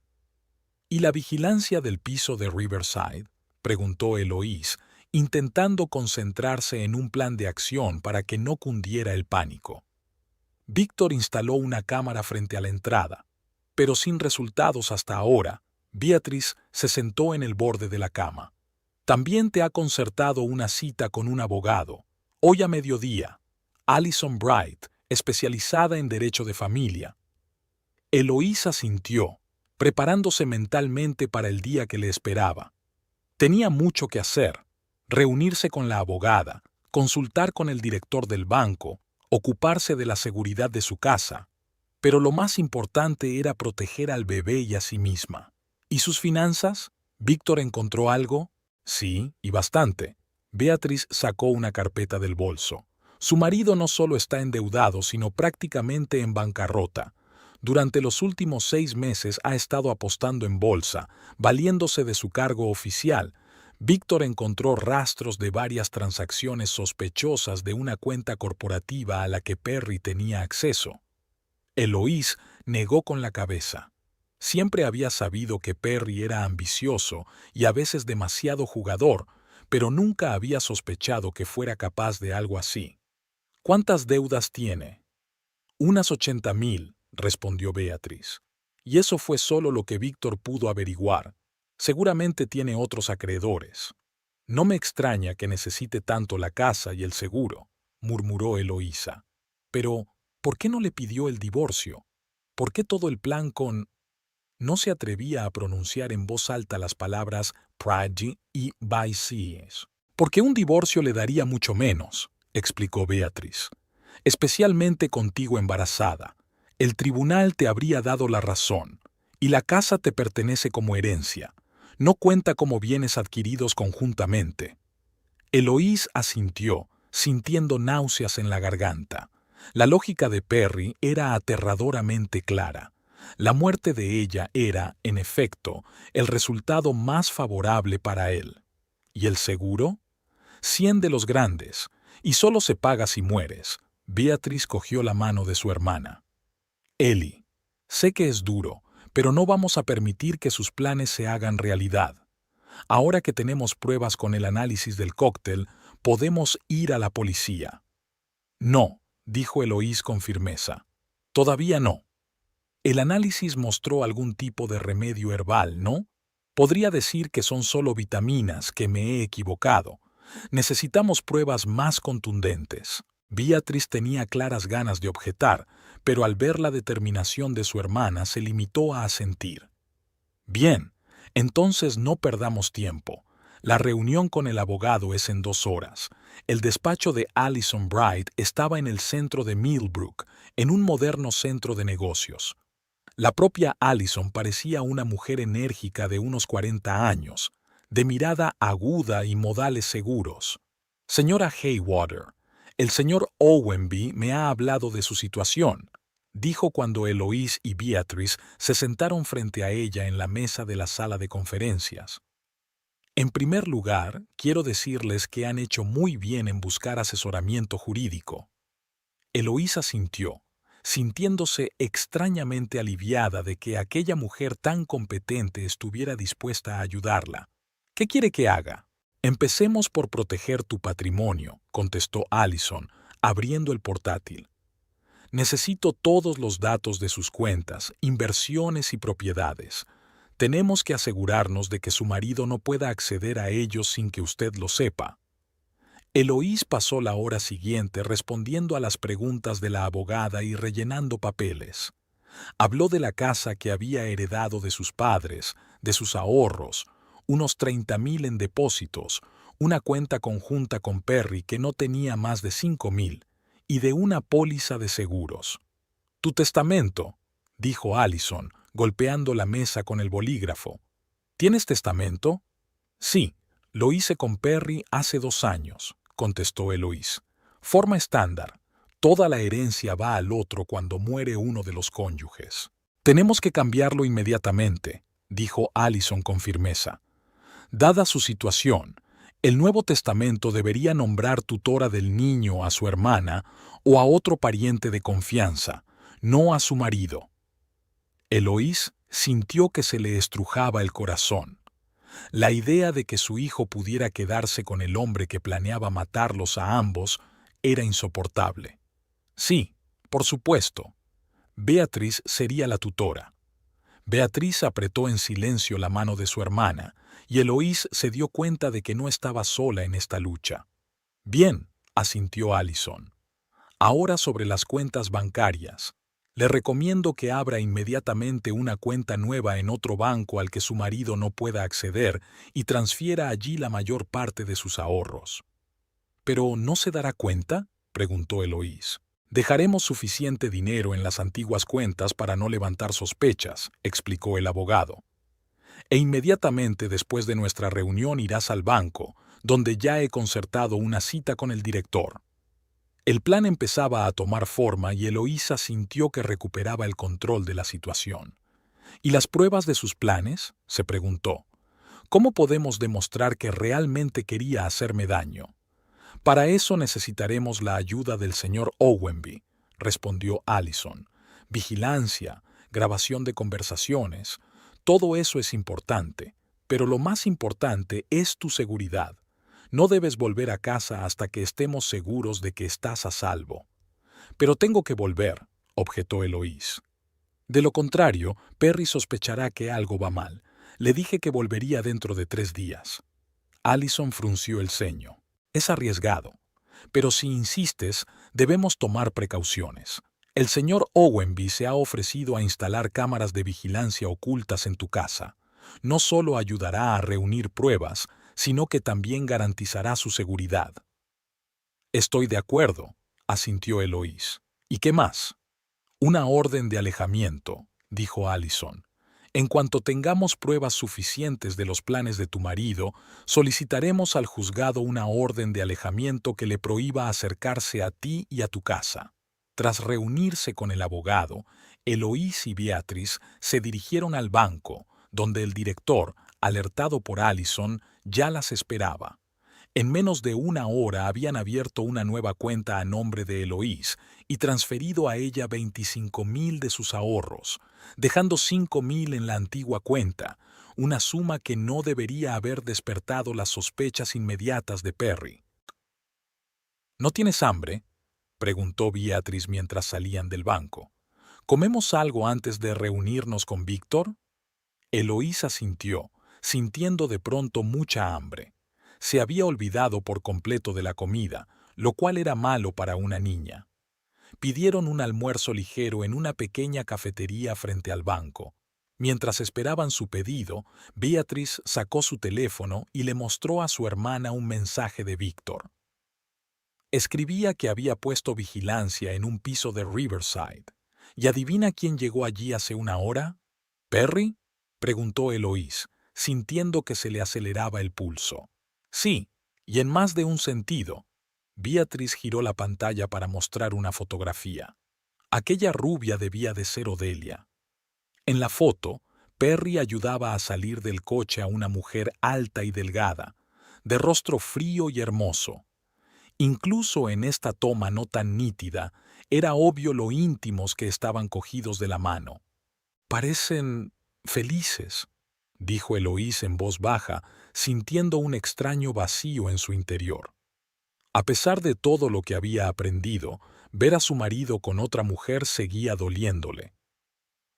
¿Y la vigilancia del piso de Riverside?, preguntó Eloís, intentando concentrarse en un plan de acción para que no cundiera el pánico. Víctor instaló una cámara frente a la entrada, pero sin resultados hasta ahora. Beatriz se sentó en el borde de la cama. También te ha concertado una cita con un abogado, hoy a mediodía, Alison Bright, especializada en derecho de familia. Eloísa asintió, preparándose mentalmente para el día que le esperaba. Tenía mucho que hacer: reunirse con la abogada, consultar con el director del banco, ocuparse de la seguridad de su casa. Pero lo más importante era proteger al bebé y a sí misma. ¿Y sus finanzas? ¿Víctor encontró algo? Sí, y bastante. Beatriz sacó una carpeta del bolso. Su marido no solo está endeudado, sino prácticamente en bancarrota. Durante los últimos 6 meses ha estado apostando en bolsa, valiéndose de su cargo oficial. Víctor encontró rastros de varias transacciones sospechosas de una cuenta corporativa a la que Perry tenía acceso. Eloís negó con la cabeza. Siempre había sabido que Perry era ambicioso y a veces demasiado jugador, pero nunca había sospechado que fuera capaz de algo así. ¿Cuántas deudas tiene? Unas 80,000, respondió Beatriz. Y eso fue solo lo que Víctor pudo averiguar. Seguramente tiene otros acreedores. No me extraña que necesite tanto la casa y el seguro, murmuró Eloísa. Pero, ¿por qué no le pidió el divorcio? ¿Por qué todo el plan con...? No se atrevía a pronunciar en voz alta las palabras «pride» y «biases». «Porque un divorcio le daría mucho menos», explicó Beatriz. «Especialmente contigo embarazada. El tribunal te habría dado la razón, y la casa te pertenece como herencia. No cuenta como bienes adquiridos conjuntamente». Eloís asintió, sintiendo náuseas en la garganta. La lógica de Perry era aterradoramente clara. La muerte de ella era, en efecto, el resultado más favorable para él. ¿Y el seguro? 100 de los grandes, y solo se paga si mueres. Beatriz cogió la mano de su hermana. Eli, sé que es duro, pero no vamos a permitir que sus planes se hagan realidad. Ahora que tenemos pruebas con el análisis del cóctel, podemos ir a la policía. No, dijo Eloís con firmeza. Todavía no. El análisis mostró algún tipo de remedio herbal, ¿no? Podría decir que son solo vitaminas, que me he equivocado. Necesitamos pruebas más contundentes. Beatriz tenía claras ganas de objetar, pero al ver la determinación de su hermana se limitó a asentir. Bien, entonces no perdamos tiempo. La reunión con el abogado es en 2 horas. El despacho de Alison Bright estaba en el centro de Millbrook, en un moderno centro de negocios. La propia Alison parecía una mujer enérgica de unos 40 años, de mirada aguda y modales seguros. «Señora Haywater, el señor Owenby me ha hablado de su situación», dijo cuando Eloís y Beatriz se sentaron frente a ella en la mesa de la sala de conferencias. «En primer lugar, quiero decirles que han hecho muy bien en buscar asesoramiento jurídico. Eloísa sintió, sintiéndose extrañamente aliviada de que aquella mujer tan competente estuviera dispuesta a ayudarla. ¿Qué quiere que haga? Empecemos por proteger tu patrimonio, contestó Allison, abriendo el portátil. Necesito todos los datos de sus cuentas, inversiones y propiedades. Tenemos que asegurarnos de que su marido no pueda acceder a ellos sin que usted lo sepa. Eloís pasó la hora siguiente respondiendo a las preguntas de la abogada y rellenando papeles. Habló de la casa que había heredado de sus padres, de sus ahorros, unos 30,000 en depósitos, una cuenta conjunta con Perry que no tenía más de 5,000, y de una póliza de seguros. «Tu testamento», dijo Allison, golpeando la mesa con el bolígrafo. «¿Tienes testamento?» «Sí, lo hice con Perry hace 2 años», contestó Eloís. «Forma estándar. Toda la herencia va al otro cuando muere uno de los cónyuges». «Tenemos que cambiarlo inmediatamente», dijo Allison con firmeza. «Dada su situación, el Nuevo Testamento debería nombrar tutora del niño a su hermana o a otro pariente de confianza, no a su marido». Eloís sintió que se le estrujaba el corazón. La idea de que su hijo pudiera quedarse con el hombre que planeaba matarlos a ambos era insoportable. Sí, por supuesto. Beatriz sería la tutora. Beatriz apretó en silencio la mano de su hermana, y Eloís se dio cuenta de que no estaba sola en esta lucha. «Bien», asintió Allison. «Ahora sobre las cuentas bancarias. Le recomiendo que abra inmediatamente una cuenta nueva en otro banco al que su marido no pueda acceder y transfiera allí la mayor parte de sus ahorros». «¿Pero no se dará cuenta?», preguntó Eloís. «Dejaremos suficiente dinero en las antiguas cuentas para no levantar sospechas», explicó el abogado. «E inmediatamente después de nuestra reunión irás al banco, donde ya he concertado una cita con el director». El plan empezaba a tomar forma y Eloísa sintió que recuperaba el control de la situación. «¿Y las pruebas de sus planes?», se preguntó. «¿Cómo podemos demostrar que realmente quería hacerme daño?» «Para eso necesitaremos la ayuda del señor Owenby», respondió Allison. «Vigilancia, grabación de conversaciones, todo eso es importante, pero lo más importante es tu seguridad. No debes volver a casa hasta que estemos seguros de que estás a salvo». «Pero tengo que volver», objetó Eloís. «De lo contrario, Perry sospechará que algo va mal. Le dije que volvería dentro de 3 días». Allison frunció el ceño. «Es arriesgado. Pero si insistes, debemos tomar precauciones. El señor Owenby se ha ofrecido a instalar cámaras de vigilancia ocultas en tu casa. No solo ayudará a reunir pruebas, sino que también garantizará su seguridad». «Estoy de acuerdo», asintió Eloís. «¿Y qué más?» «Una orden de alejamiento», dijo Allison. «En cuanto tengamos pruebas suficientes de los planes de tu marido, solicitaremos al juzgado una orden de alejamiento que le prohíba acercarse a ti y a tu casa». Tras reunirse con el abogado, Eloís y Beatriz se dirigieron al banco, donde el director, alertado por Allison, ya las esperaba. En menos de 1 hora habían abierto una nueva cuenta a nombre de Eloís y transferido a ella 25,000 de sus ahorros, dejando 5,000 en la antigua cuenta, una suma que no debería haber despertado las sospechas inmediatas de Perry. «¿No tienes hambre?», preguntó Beatriz mientras salían del banco. «¿Comemos algo antes de reunirnos con Víctor?» Eloís asintió, sintiendo de pronto mucha hambre. Se había olvidado por completo de la comida, lo cual era malo para una niña. Pidieron un almuerzo ligero en una pequeña cafetería frente al banco. Mientras esperaban su pedido, Beatriz sacó su teléfono y le mostró a su hermana un mensaje de Víctor. Escribía que había puesto vigilancia en un piso de Riverside. ¿Y adivina quién llegó allí hace 1 hora? ¿Perry?, preguntó Eloís, sintiendo que se le aceleraba el pulso. «Sí, y en más de un sentido». Beatriz giró la pantalla para mostrar una fotografía. Aquella rubia debía de ser Odelia. En la foto, Perry ayudaba a salir del coche a una mujer alta y delgada, de rostro frío y hermoso. Incluso en esta toma no tan nítida, era obvio lo íntimos que estaban cogidos de la mano. «Parecen felices», dijo Eloís en voz baja, sintiendo un extraño vacío en su interior. A pesar de todo lo que había aprendido, ver a su marido con otra mujer seguía doliéndole.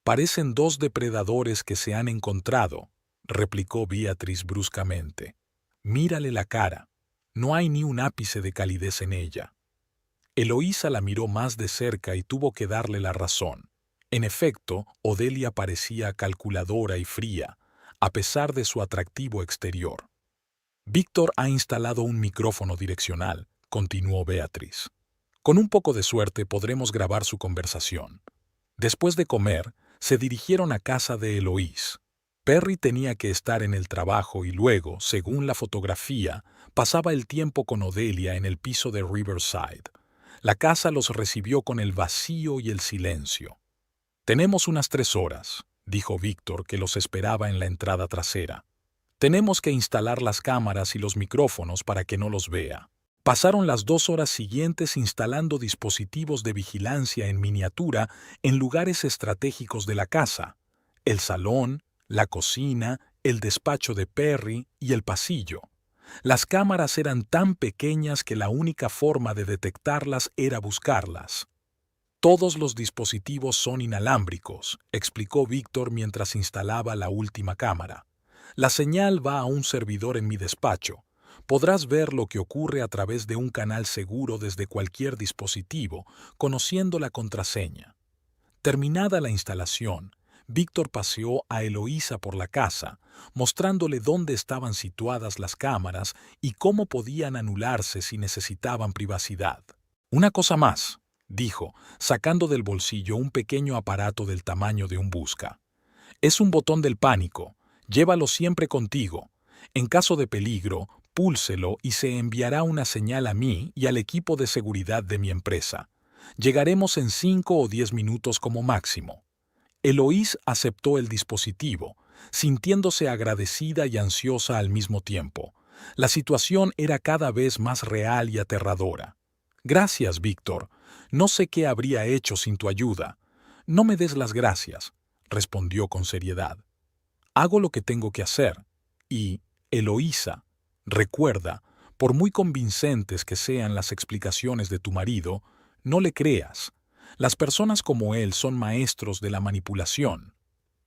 «Parecen dos depredadores que se han encontrado», replicó Beatriz bruscamente. «Mírale la cara. No hay ni un ápice de calidez en ella». Eloísa la miró más de cerca y tuvo que darle la razón. En efecto, Odelia parecía calculadora y fría, a pesar de su atractivo exterior. «Víctor ha instalado un micrófono direccional», continuó Beatriz. «Con un poco de suerte podremos grabar su conversación». Después de comer, se dirigieron a casa de Eloís. Perry tenía que estar en el trabajo y luego, según la fotografía, pasaba el tiempo con Odelia en el piso de Riverside. La casa los recibió con el vacío y el silencio. «Tenemos unas 3 horas», dijo Víctor, que los esperaba en la entrada trasera. «Tenemos que instalar las cámaras y los micrófonos para que no los vea». Pasaron las 2 horas siguientes instalando dispositivos de vigilancia en miniatura en lugares estratégicos de la casa: el salón, la cocina, el despacho de Perry y el pasillo. Las cámaras eran tan pequeñas que la única forma de detectarlas era buscarlas. «Todos los dispositivos son inalámbricos», explicó Víctor mientras instalaba la última cámara. «La señal va a un servidor en mi despacho. Podrás ver lo que ocurre a través de un canal seguro desde cualquier dispositivo, conociendo la contraseña». Terminada la instalación, Víctor paseó a Eloísa por la casa, mostrándole dónde estaban situadas las cámaras y cómo podían anularse si necesitaban privacidad. «Una cosa más», dijo, sacando del bolsillo un pequeño aparato del tamaño de un busca. «Es un botón del pánico. Llévalo siempre contigo. En caso de peligro, púlselo y se enviará una señal a mí y al equipo de seguridad de mi empresa. Llegaremos en 5 o 10 minutos como máximo». Eloís aceptó el dispositivo, sintiéndose agradecida y ansiosa al mismo tiempo. La situación era cada vez más real y aterradora. «Gracias, Víctor. No sé qué habría hecho sin tu ayuda». «No me des las gracias», respondió con seriedad. «Hago lo que tengo que hacer. Y, Eloísa, recuerda, por muy convincentes que sean las explicaciones de tu marido, no le creas. Las personas como él son maestros de la manipulación».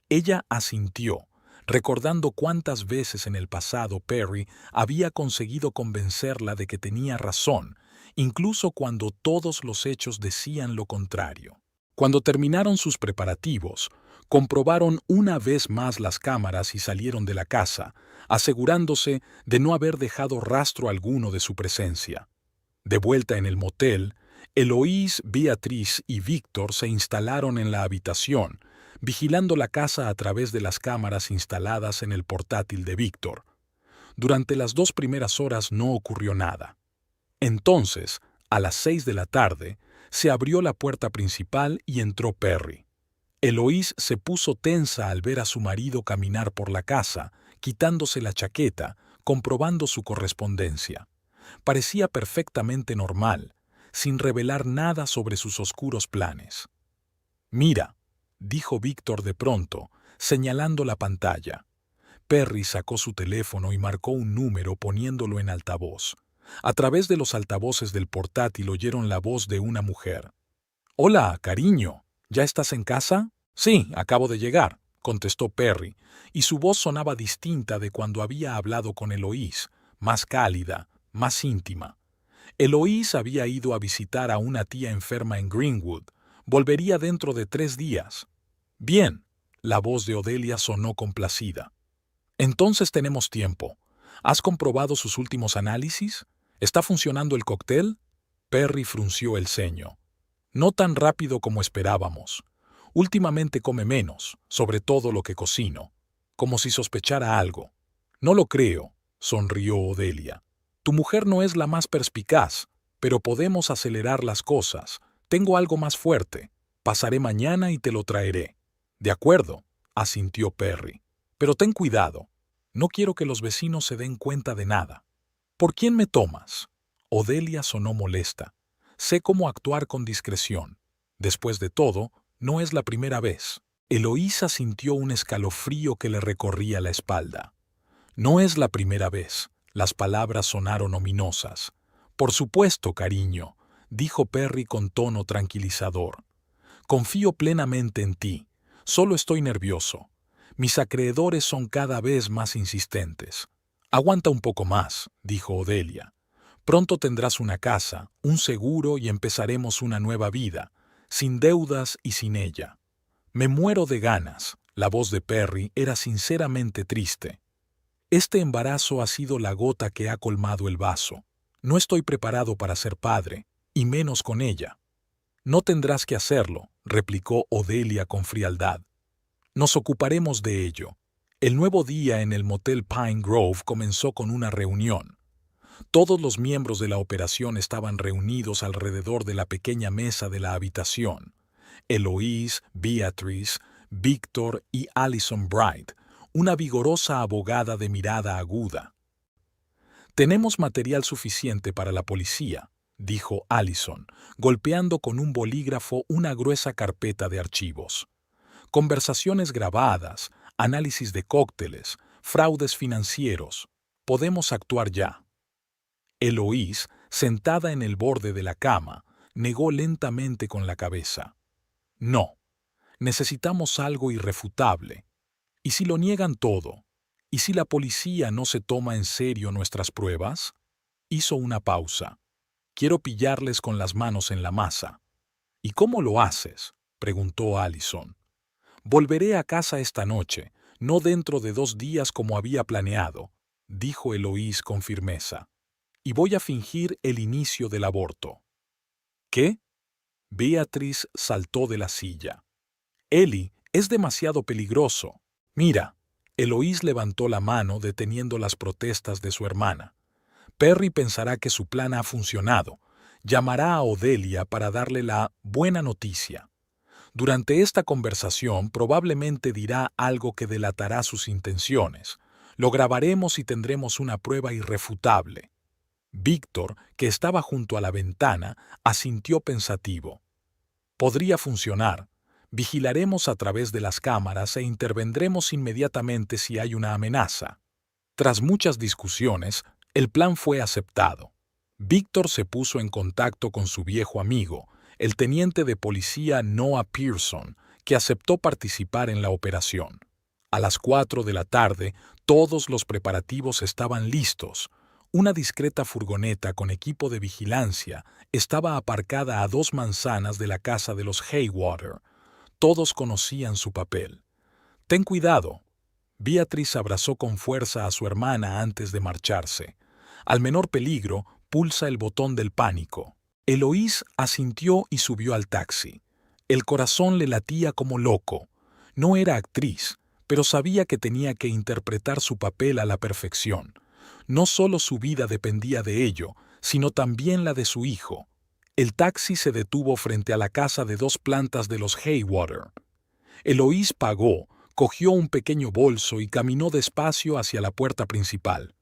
Ella asintió, recordando cuántas veces en el pasado Perry había conseguido convencerla de que tenía razón, incluso cuando todos los hechos decían lo contrario. Cuando terminaron sus preparativos, comprobaron una vez más las cámaras y salieron de la casa, asegurándose de no haber dejado rastro alguno de su presencia. De vuelta en el motel, Eloís, Beatriz y Víctor se instalaron en la habitación, vigilando la casa a través de las cámaras instaladas en el portátil de Víctor. Durante las 2 primeras horas no ocurrió nada. Entonces, a las 6 de la tarde, se abrió la puerta principal y entró Perry. Eloís se puso tensa al ver a su marido caminar por la casa, quitándose la chaqueta, comprobando su correspondencia. Parecía perfectamente normal, sin revelar nada sobre sus oscuros planes. «Mira», dijo Víctor de pronto, señalando la pantalla. Perry sacó su teléfono y marcó un número poniéndolo en altavoz. A través de los altavoces del portátil oyeron la voz de una mujer. «Hola, cariño. ¿Ya estás en casa?» «Sí, acabo de llegar», contestó Perry, y su voz sonaba distinta de cuando había hablado con Eloís, más cálida, más íntima. Eloís había ido a visitar a una tía enferma en Greenwood. Volvería dentro de 3 días. «Bien», la voz de Odelia sonó complacida. «Entonces tenemos tiempo. ¿Has comprobado sus últimos análisis? ¿Está funcionando el cóctel?» Perry frunció el ceño. «No tan rápido como esperábamos. Últimamente come menos, sobre todo lo que cocino, como si sospechara algo». «No lo creo», sonrió Odelia. «Tu mujer no es la más perspicaz, pero podemos acelerar las cosas. Tengo algo más fuerte. Pasaré mañana y te lo traeré». «De acuerdo», asintió Perry. «Pero ten cuidado. No quiero que los vecinos se den cuenta de nada». «¿Por quién me tomas?». Odelia sonó molesta. Sé cómo actuar con discreción. Después de todo, no es la primera vez. Eloísa sintió un escalofrío que le recorría la espalda. No es la primera vez. Las palabras sonaron ominosas. Por supuesto, cariño, dijo Perry con tono tranquilizador. Confío plenamente en ti. Solo estoy nervioso. Mis acreedores son cada vez más insistentes. Aguanta un poco más, dijo Odelia. Pronto tendrás una casa, un seguro y empezaremos una nueva vida, sin deudas y sin ella. Me muero de ganas. La voz de Perry era sinceramente triste. Este embarazo ha sido la gota que ha colmado el vaso. No estoy preparado para ser padre, y menos con ella. No tendrás que hacerlo, replicó Odelia con frialdad. Nos ocuparemos de ello. El nuevo día en el motel Pine Grove comenzó con una reunión. Todos los miembros de la operación estaban reunidos alrededor de la pequeña mesa de la habitación. Eloise, Beatrice, Víctor y Allison Bright, una vigorosa abogada de mirada aguda. Tenemos material suficiente para la policía, dijo Allison, golpeando con un bolígrafo una gruesa carpeta de archivos. Conversaciones grabadas, análisis de cócteles, fraudes financieros. Podemos actuar ya. Eloise, sentada en el borde de la cama, negó lentamente con la cabeza. No, necesitamos algo irrefutable. ¿Y si lo niegan todo? ¿Y si la policía no se toma en serio nuestras pruebas? Hizo una pausa. Quiero pillarles con las manos en la masa. ¿Y cómo lo haces?, preguntó Allison. Volveré a casa esta noche, no dentro de 2 días como había planeado, dijo Eloise con firmeza. Y voy a fingir el inicio del aborto. ¿Qué? Beatrice saltó de la silla. Ellie, es demasiado peligroso. Mira, Eloise levantó la mano deteniendo las protestas de su hermana. Perry pensará que su plan ha funcionado. Llamará a Odelia para darle la buena noticia. Durante esta conversación probablemente dirá algo que delatará sus intenciones. Lo grabaremos y tendremos una prueba irrefutable. Víctor, que estaba junto a la ventana, asintió pensativo. Podría funcionar. Vigilaremos a través de las cámaras e intervendremos inmediatamente si hay una amenaza. Tras muchas discusiones, el plan fue aceptado. Víctor se puso en contacto con su viejo amigo, el teniente de policía Noah Pearson, que aceptó participar en la operación. A las 4 de la tarde, todos los preparativos estaban listos. Una discreta furgoneta con equipo de vigilancia estaba aparcada a 2 manzanas de la casa de los Haywater. Todos conocían su papel. «Ten cuidado». Beatrice abrazó con fuerza a su hermana antes de marcharse. Al menor peligro, pulsa el botón del pánico. Eloise asintió y subió al taxi. El corazón le latía como loco. No era actriz, pero sabía que tenía que interpretar su papel a la perfección. No solo su vida dependía de ello, sino también la de su hijo. El taxi se detuvo frente a la casa de 2 plantas de los Haywater. Eloise pagó, cogió un pequeño bolso y caminó despacio hacia la puerta principal.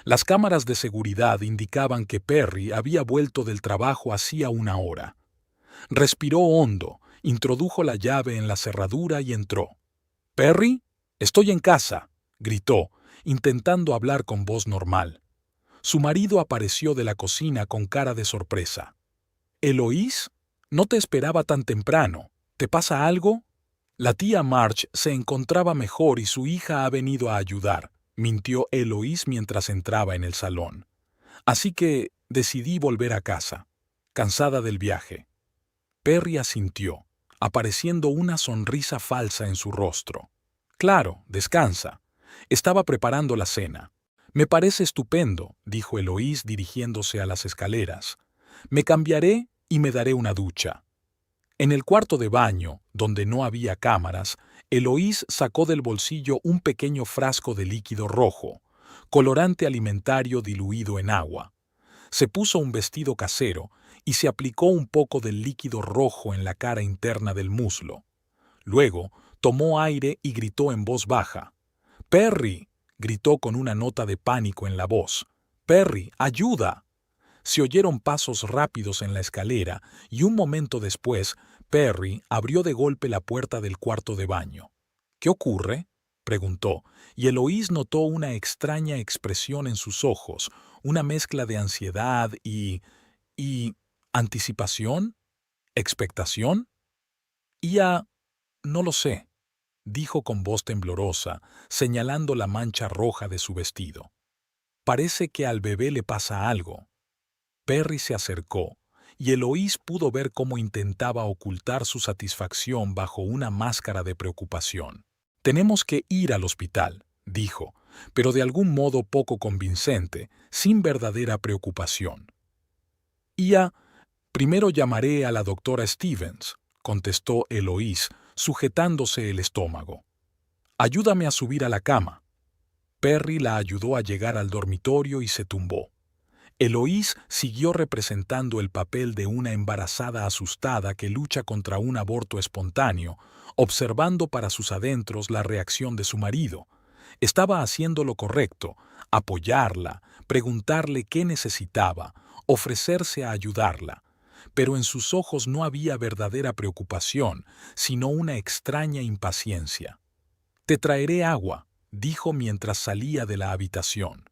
Las cámaras de seguridad indicaban que Perry había vuelto del trabajo hacía 1 hora. Respiró hondo, introdujo la llave en la cerradura y entró. «¿Perry? Estoy en casa», gritó, intentando hablar con voz normal. Su marido apareció de la cocina con cara de sorpresa. «¿Eloise? No te esperaba tan temprano. ¿Te pasa algo?» La tía March se encontraba mejor y su hija ha venido a ayudar, mintió Eloise mientras entraba en el salón. Así que decidí volver a casa, cansada del viaje. Perry asintió, apareciendo una sonrisa falsa en su rostro. «Claro, descansa. Estaba preparando la cena». «Me parece estupendo», dijo Eloise dirigiéndose a las escaleras. «Me cambiaré y me daré una ducha». En el cuarto de baño, donde no había cámaras, Eloise sacó del bolsillo un pequeño frasco de líquido rojo, colorante alimentario diluido en agua. Se puso un vestido casero y se aplicó un poco del líquido rojo en la cara interna del muslo. Luego, tomó aire y gritó en voz baja. «¡Perry!», gritó con una nota de pánico en la voz. «¡Perry, ayuda!». Se oyeron pasos rápidos en la escalera y un momento después, Perry abrió de golpe la puerta del cuarto de baño. ¿Qué ocurre?, preguntó, y Eloís notó una extraña expresión en sus ojos, una mezcla de ansiedad y ¿anticipación? ¿Expectación? No lo sé, dijo con voz temblorosa, señalando la mancha roja de su vestido. Parece que al bebé le pasa algo. Perry se acercó, y Eloís pudo ver cómo intentaba ocultar su satisfacción bajo una máscara de preocupación. Tenemos que ir al hospital, dijo, pero de algún modo poco convincente, sin verdadera preocupación. Primero llamaré a la doctora Stevens, contestó Eloís, sujetándose el estómago. Ayúdame a subir a la cama. Perry la ayudó a llegar al dormitorio y se tumbó. Eloís siguió representando el papel de una embarazada asustada que lucha contra un aborto espontáneo, observando para sus adentros la reacción de su marido. Estaba haciendo lo correcto, apoyarla, preguntarle qué necesitaba, ofrecerse a ayudarla. Pero en sus ojos no había verdadera preocupación, sino una extraña impaciencia. «Te traeré agua», dijo mientras salía de la habitación.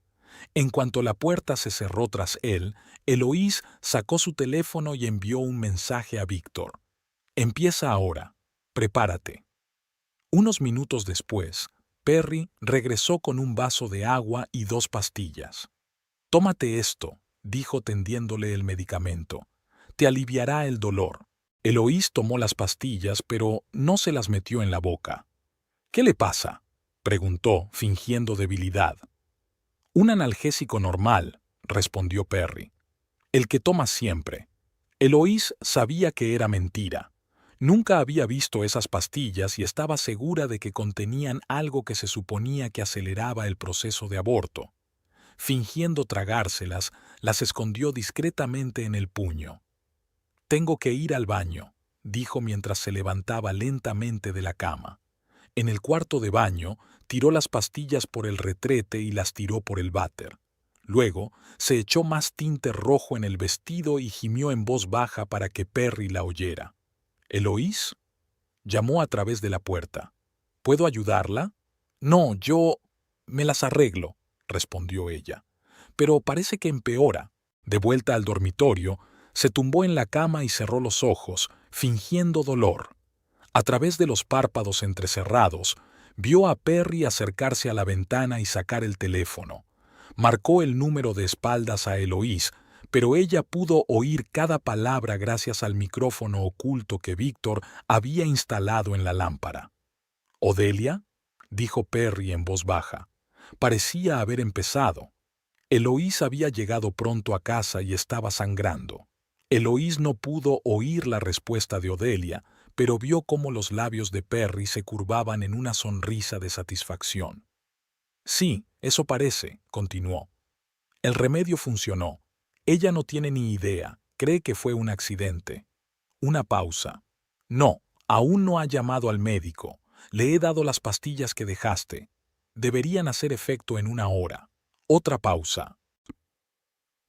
En cuanto la puerta se cerró tras él, Eloís sacó su teléfono y envió un mensaje a Víctor. «Empieza ahora. Prepárate». Unos minutos después, Perry regresó con un vaso de agua y 2 pastillas. «Tómate esto», dijo tendiéndole el medicamento. «Te aliviará el dolor». Eloís tomó las pastillas, pero no se las metió en la boca. «¿Qué le pasa?», preguntó, fingiendo debilidad. «Un analgésico normal», respondió Perry. «El que toma siempre». Eloís sabía que era mentira. Nunca había visto esas pastillas y estaba segura de que contenían algo que se suponía que aceleraba el proceso de aborto. Fingiendo tragárselas, las escondió discretamente en el puño. «Tengo que ir al baño», dijo mientras se levantaba lentamente de la cama. En el cuarto de baño, tiró las pastillas por el retrete y las tiró por el váter. Luego, se echó más tinte rojo en el vestido y gimió en voz baja para que Perry la oyera. «¿Eloís?», llamó a través de la puerta. «¿Puedo ayudarla?». «No, yo me las arreglo», respondió ella. «Pero parece que empeora». De vuelta al dormitorio, se tumbó en la cama y cerró los ojos, fingiendo dolor. A través de los párpados entrecerrados, vio a Perry acercarse a la ventana y sacar el teléfono. Marcó el número de espaldas a Eloís, pero ella pudo oír cada palabra gracias al micrófono oculto que Víctor había instalado en la lámpara. «¿Odelia?», dijo Perry en voz baja. Parecía haber empezado. Eloís había llegado pronto a casa y estaba sangrando. Eloís no pudo oír la respuesta de Odelia, pero vio cómo los labios de Perry se curvaban en una sonrisa de satisfacción. «Sí, eso parece», continuó. «El remedio funcionó. Ella no tiene ni idea, cree que fue un accidente». Una pausa. «No, aún no ha llamado al médico. Le he dado las pastillas que dejaste. Deberían hacer efecto en 1 hora». Otra pausa.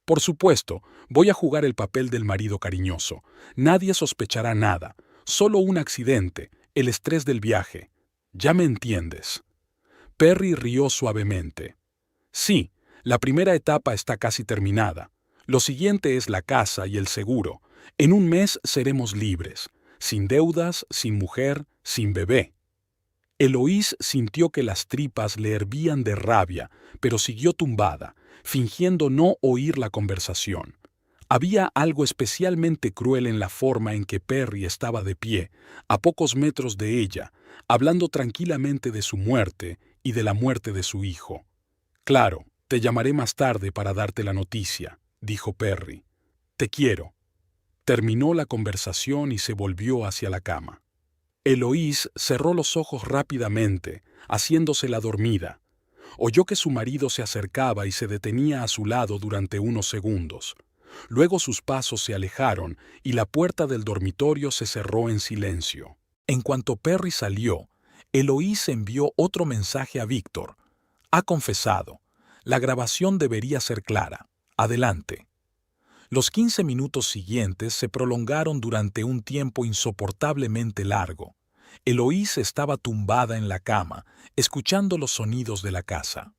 «Por supuesto, voy a jugar el papel del marido cariñoso. Nadie sospechará nada. Solo un accidente, el estrés del viaje. Ya me entiendes». Perry rió suavemente. «Sí, la primera etapa está casi terminada. Lo siguiente es la casa y el seguro. En 1 mes seremos libres, sin deudas, sin mujer, sin bebé». Eloís sintió que las tripas le hervían de rabia, pero siguió tumbada, fingiendo no oír la conversación. Había algo especialmente cruel en la forma en que Perry estaba de pie, a pocos metros de ella, hablando tranquilamente de su muerte y de la muerte de su hijo. «Claro, te llamaré más tarde para darte la noticia», dijo Perry. «Te quiero». Terminó la conversación y se volvió hacia la cama. Eloís cerró los ojos rápidamente, haciéndose la dormida. Oyó que su marido se acercaba y se detenía a su lado durante unos segundos. Luego sus pasos se alejaron y la puerta del dormitorio se cerró en silencio. En cuanto Perry salió, Eloís envió otro mensaje a Víctor. «Ha confesado. La grabación debería ser clara. Adelante». Los 15 minutos siguientes se prolongaron durante un tiempo insoportablemente largo. Eloise estaba tumbada en la cama, escuchando los sonidos de la casa.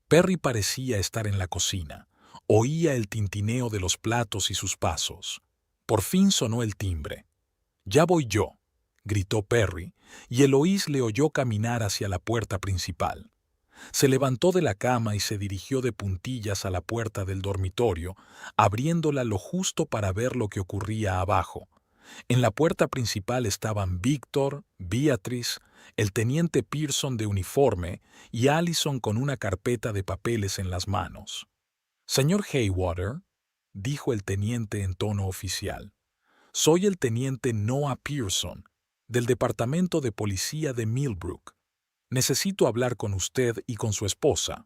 Perry parecía estar en la cocina. Oía el tintineo de los platos y sus pasos. Por fin sonó el timbre. «Ya voy yo», gritó Perry, y Eloise le oyó caminar hacia la puerta principal. Se levantó de la cama y se dirigió de puntillas a la puerta del dormitorio, abriéndola lo justo para ver lo que ocurría abajo. En la puerta principal estaban Víctor, Beatrice, el teniente Pearson de uniforme y Allison con una carpeta de papeles en las manos. «Señor Haywater», dijo el teniente en tono oficial, «soy el teniente Noah Pearson, del Departamento de Policía de Millbrook. Necesito hablar con usted y con su esposa».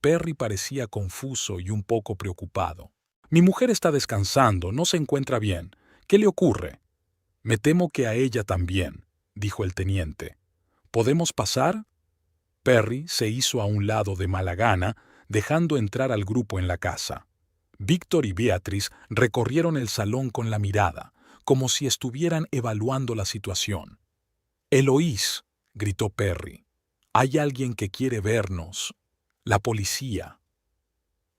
Perry parecía confuso y un poco preocupado. «Mi mujer está descansando, no se encuentra bien. ¿Qué le ocurre?» «Me temo que a ella también», dijo el teniente. «¿Podemos pasar?» Perry se hizo a un lado de mala gana, dejando entrar al grupo en la casa. Víctor y Beatrice recorrieron el salón con la mirada, como si estuvieran evaluando la situación. «Eloise», gritó Perry, «hay alguien que quiere vernos. La policía».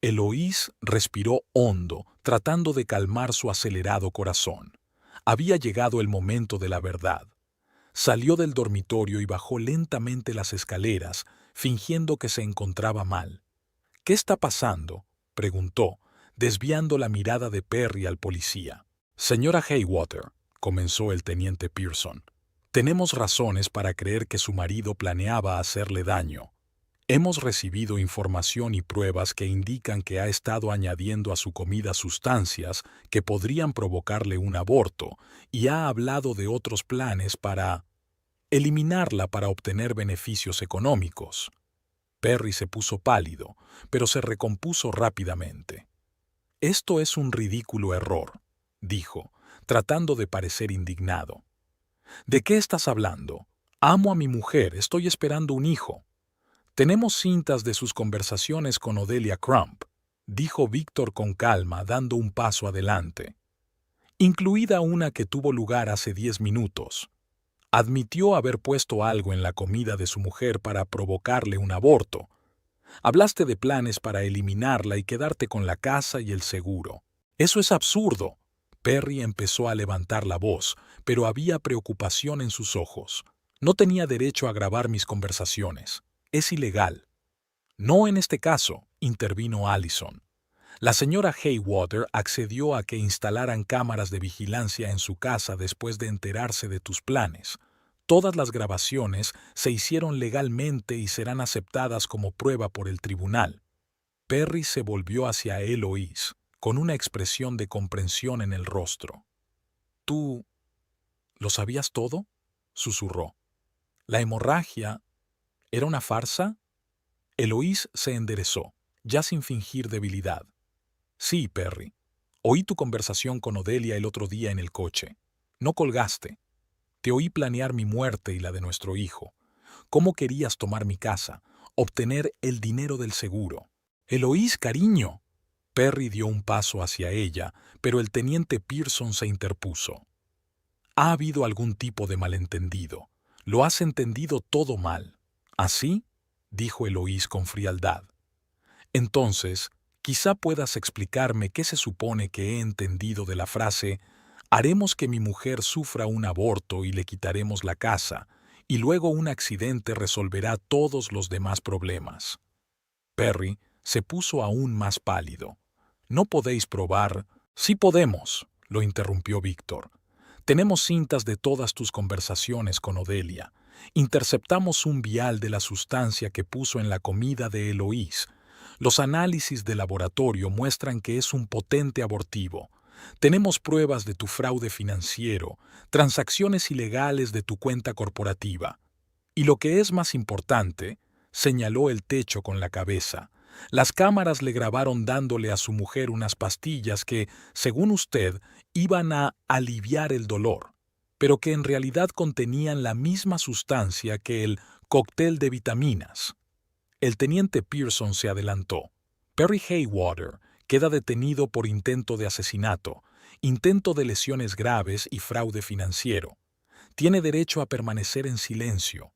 Eloise respiró hondo, tratando de calmar su acelerado corazón. Había llegado el momento de la verdad. Salió del dormitorio y bajó lentamente las escaleras, fingiendo que se encontraba mal. «¿Qué está pasando?», preguntó, desviando la mirada de Perry al policía. «Señora Haywater», comenzó el teniente Pearson, «tenemos razones para creer que su marido planeaba hacerle daño. Hemos recibido información y pruebas que indican que ha estado añadiendo a su comida sustancias que podrían provocarle un aborto y ha hablado de otros planes para eliminarla para obtener beneficios económicos». Perry se puso pálido, pero se recompuso rápidamente. «Esto es un ridículo error», dijo, tratando de parecer indignado. «¿De qué estás hablando? Amo a mi mujer, estoy esperando un hijo». «Tenemos cintas de sus conversaciones con Odelia Crump», dijo Víctor con calma, dando un paso adelante. «Incluida una que tuvo lugar hace 10 minutos. Admitió haber puesto algo en la comida de su mujer para provocarle un aborto. Hablaste de planes para eliminarla y quedarte con la casa y el seguro. Eso es absurdo». Perry empezó a levantar la voz, pero había preocupación en sus ojos. «No tenía derecho a grabar mis conversaciones. Es ilegal». «No en este caso», intervino Allison. «La señora Haywater accedió a que instalaran cámaras de vigilancia en su casa después de enterarse de tus planes. Todas las grabaciones se hicieron legalmente y serán aceptadas como prueba por el tribunal». Perry se volvió hacia Eloise, con una expresión de comprensión en el rostro. «¿Tú lo sabías todo?», susurró. «¿La hemorragia era una farsa?». Eloise se enderezó, ya sin fingir debilidad. «Sí, Perry. Oí tu conversación con Odelia el otro día en el coche. No colgaste. Te oí planear mi muerte y la de nuestro hijo. ¿Cómo querías tomar mi casa? Obtener el dinero del seguro». «Eloise, cariño». Perry dio un paso hacia ella, pero el teniente Pearson se interpuso. «Ha habido algún tipo de malentendido. Lo has entendido todo mal». «¿Así?», dijo Eloise con frialdad. «Entonces, quizá puedas explicarme qué se supone que he entendido de la frase «haremos que mi mujer sufra un aborto y le quitaremos la casa, y luego un accidente resolverá todos los demás problemas». Perry se puso aún más pálido. «¿No podéis probar?» «Sí podemos», lo interrumpió Víctor. «Tenemos cintas de todas tus conversaciones con Odelia. Interceptamos un vial de la sustancia que puso en la comida de Eloise. Los análisis de laboratorio muestran que es un potente abortivo. Tenemos pruebas de tu fraude financiero, transacciones ilegales de tu cuenta corporativa. Y lo que es más importante», señaló el techo con la cabeza, «las cámaras le grabaron dándole a su mujer unas pastillas que, según usted, iban a aliviar el dolor, pero que en realidad contenían la misma sustancia que el cóctel de vitaminas». El teniente Pearson se adelantó. «Perry Haywater, Queda detenido por intento de asesinato, intento de lesiones graves y fraude financiero. Tiene derecho a permanecer en silencio.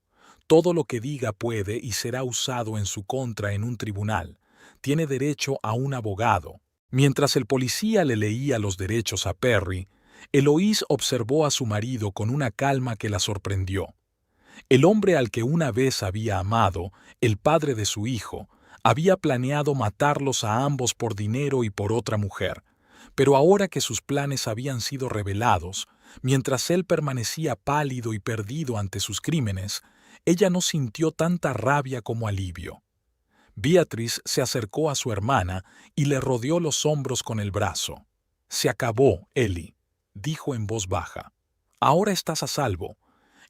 Todo lo que diga puede y será usado en su contra en un tribunal. Tiene derecho a un abogado. Mientras el policía le leía los derechos a Perry, Eloise observó a su marido con una calma que la sorprendió. El hombre al que una vez había amado, el padre de su hijo, había planeado matarlos a ambos por dinero y por otra mujer. Pero ahora que sus planes habían sido revelados, mientras él permanecía pálido y perdido ante sus crímenes, ella no sintió tanta rabia como alivio. Beatrice se acercó a su hermana y le rodeó los hombros con el brazo. «Se acabó, Ellie», dijo en voz baja. «Ahora estás a salvo».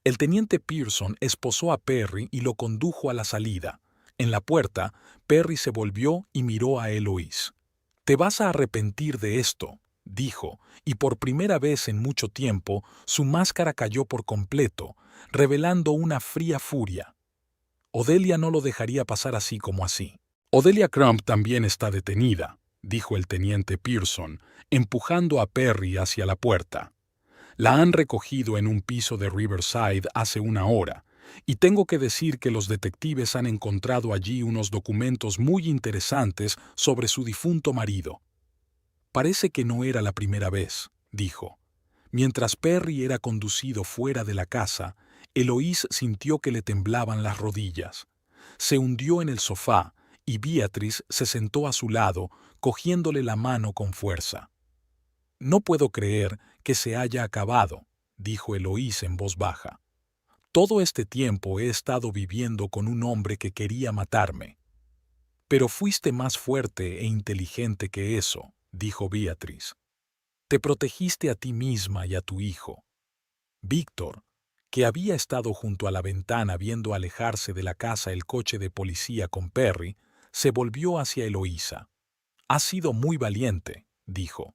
El teniente Pearson esposó a Perry y lo condujo a la salida. En la puerta, Perry se volvió y miró a Eloise. «Te vas a arrepentir de esto», dijo, y por primera vez en mucho tiempo su máscara cayó por completo, revelando una fría furia. Odelia no lo dejaría pasar así como así. «Odelia Crump también está detenida», dijo el teniente Pearson, empujando a Perry hacia la puerta. «La han recogido en un piso de Riverside hace una hora, y tengo que decir que los detectives han encontrado allí unos documentos muy interesantes sobre su difunto marido». «Parece que no era la primera vez», dijo. Mientras Perry era conducido fuera de la casa, Eloise sintió que le temblaban las rodillas. Se hundió en el sofá y Beatrice se sentó a su lado, cogiéndole la mano con fuerza. «No puedo creer que se haya acabado», dijo Eloise en voz baja. «Todo este tiempo he estado viviendo con un hombre que quería matarme». «Pero fuiste más fuerte e inteligente que eso», dijo Beatrice. «Te protegiste a ti misma y a tu hijo». Víctor, que había estado junto a la ventana viendo alejarse de la casa el coche de policía con Perry, se volvió hacia Eloísa. «Has sido muy valiente», dijo.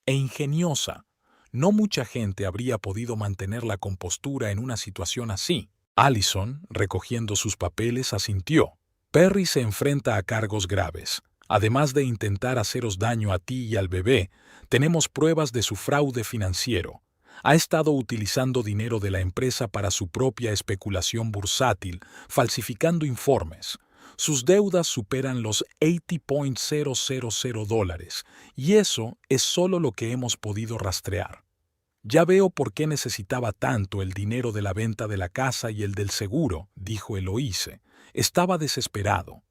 «E ingeniosa. No mucha gente habría podido mantener la compostura en una situación así». Allison, recogiendo sus papeles, asintió. «Perry se enfrenta a cargos graves. Además de intentar haceros daño a ti y al bebé, tenemos pruebas de su fraude financiero. Ha estado utilizando dinero de la empresa para su propia especulación bursátil, falsificando informes. Sus deudas superan los $80,000, y eso es solo lo que hemos podido rastrear. Ya veo por qué necesitaba tanto el dinero de la venta de la casa y el del seguro», dijo Eloise. Estaba desesperado.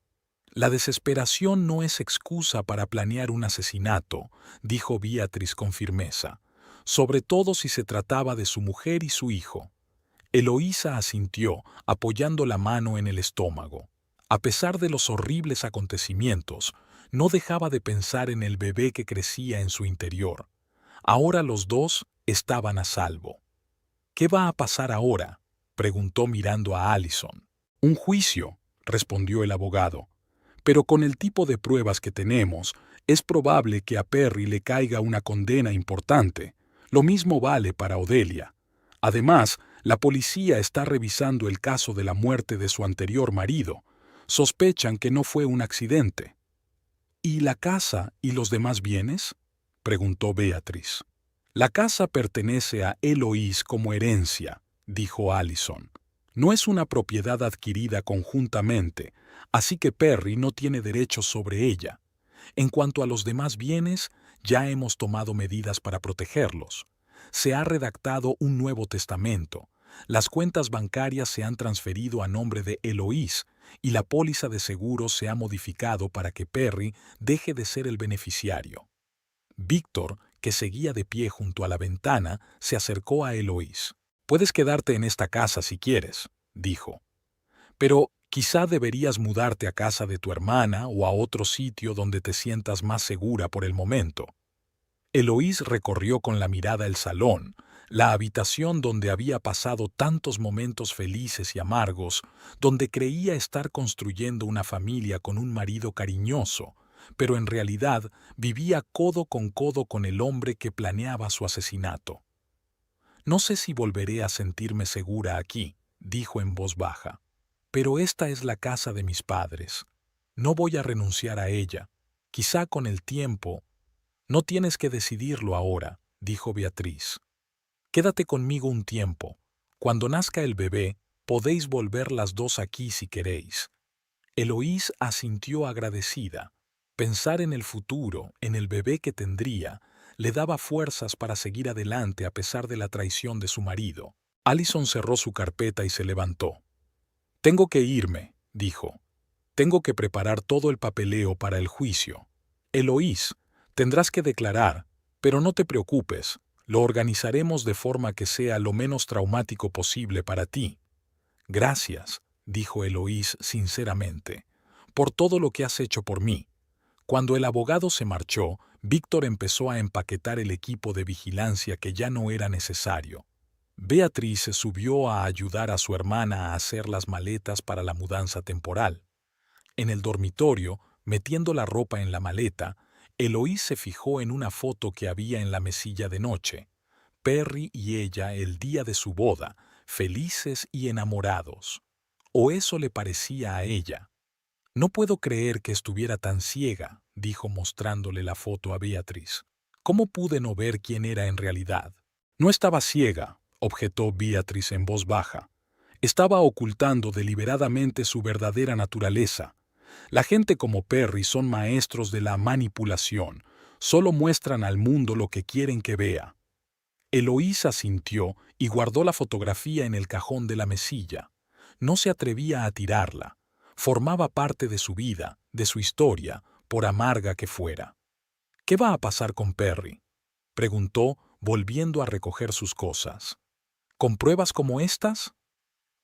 «La desesperación no es excusa para planear un asesinato», dijo Beatrice con firmeza, «sobre todo si se trataba de su mujer y su hijo». Eloísa asintió, apoyando la mano en el estómago. A pesar de los horribles acontecimientos, no dejaba de pensar en el bebé que crecía en su interior. Ahora los dos estaban a salvo. «¿Qué va a pasar ahora?», preguntó mirando a Allison. «Un juicio», respondió el abogado. «Pero con el tipo de pruebas que tenemos, es probable que a Perry le caiga una condena importante. Lo mismo vale para Odelia. Además, la policía está revisando el caso de la muerte de su anterior marido. Sospechan que no fue un accidente». «¿Y la casa y los demás bienes?», preguntó Beatrice. «La casa pertenece a Eloise como herencia», dijo Allison. «No es una propiedad adquirida conjuntamente, así que Perry no tiene derechos sobre ella. En cuanto a los demás bienes, ya hemos tomado medidas para protegerlos. Se ha redactado un nuevo testamento. Las cuentas bancarias se han transferido a nombre de Eloise y la póliza de seguro se ha modificado para que Perry deje de ser el beneficiario». Víctor, que seguía de pie junto a la ventana, se acercó a Eloise. «Puedes quedarte en esta casa si quieres», dijo. «Pero quizá deberías mudarte a casa de tu hermana o a otro sitio donde te sientas más segura por el momento». Eloise recorrió con la mirada el salón, la habitación donde había pasado tantos momentos felices y amargos, donde creía estar construyendo una familia con un marido cariñoso, pero en realidad vivía codo con el hombre que planeaba su asesinato. «No sé si volveré a sentirme segura aquí», dijo en voz baja. «Pero esta es la casa de mis padres. No voy a renunciar a ella». Quizá con el tiempo. No tienes que decidirlo ahora, dijo Beatriz. Quédate conmigo un tiempo. Cuando nazca el bebé, podéis volver las dos aquí si queréis. Eloís asintió agradecida. Pensar en el futuro, en el bebé que tendría, le daba fuerzas para seguir adelante a pesar de la traición de su marido. Allison cerró su carpeta y se levantó. Tengo que irme, dijo. Tengo que preparar todo el papeleo para el juicio. Eloís, tendrás que declarar, pero no te preocupes, lo organizaremos de forma que sea lo menos traumático posible para ti. Gracias, dijo Eloís sinceramente, por todo lo que has hecho por mí. Cuando el abogado se marchó, Víctor empezó a empaquetar el equipo de vigilancia que ya no era necesario. Beatriz se subió a ayudar a su hermana a hacer las maletas para la mudanza temporal. En el dormitorio, metiendo la ropa en la maleta, Eloís se fijó en una foto que había en la mesilla de noche. Perry y ella el día de su boda, felices y enamorados. O eso le parecía a ella. No puedo creer que estuviera tan ciega, dijo mostrándole la foto a Beatriz. ¿Cómo pude no ver quién era en realidad? No estaba ciega, objetó Beatriz en voz baja. Estaba ocultando deliberadamente su verdadera naturaleza. La gente como Perry son maestros de la manipulación. Solo muestran al mundo lo que quieren que vea. Eloísa asintió y guardó la fotografía en el cajón de la mesilla. No se atrevía a tirarla. Formaba parte de su vida, de su historia, por amarga que fuera. ¿Qué va a pasar con Perry?, preguntó, volviendo a recoger sus cosas. ¿Con pruebas como estas?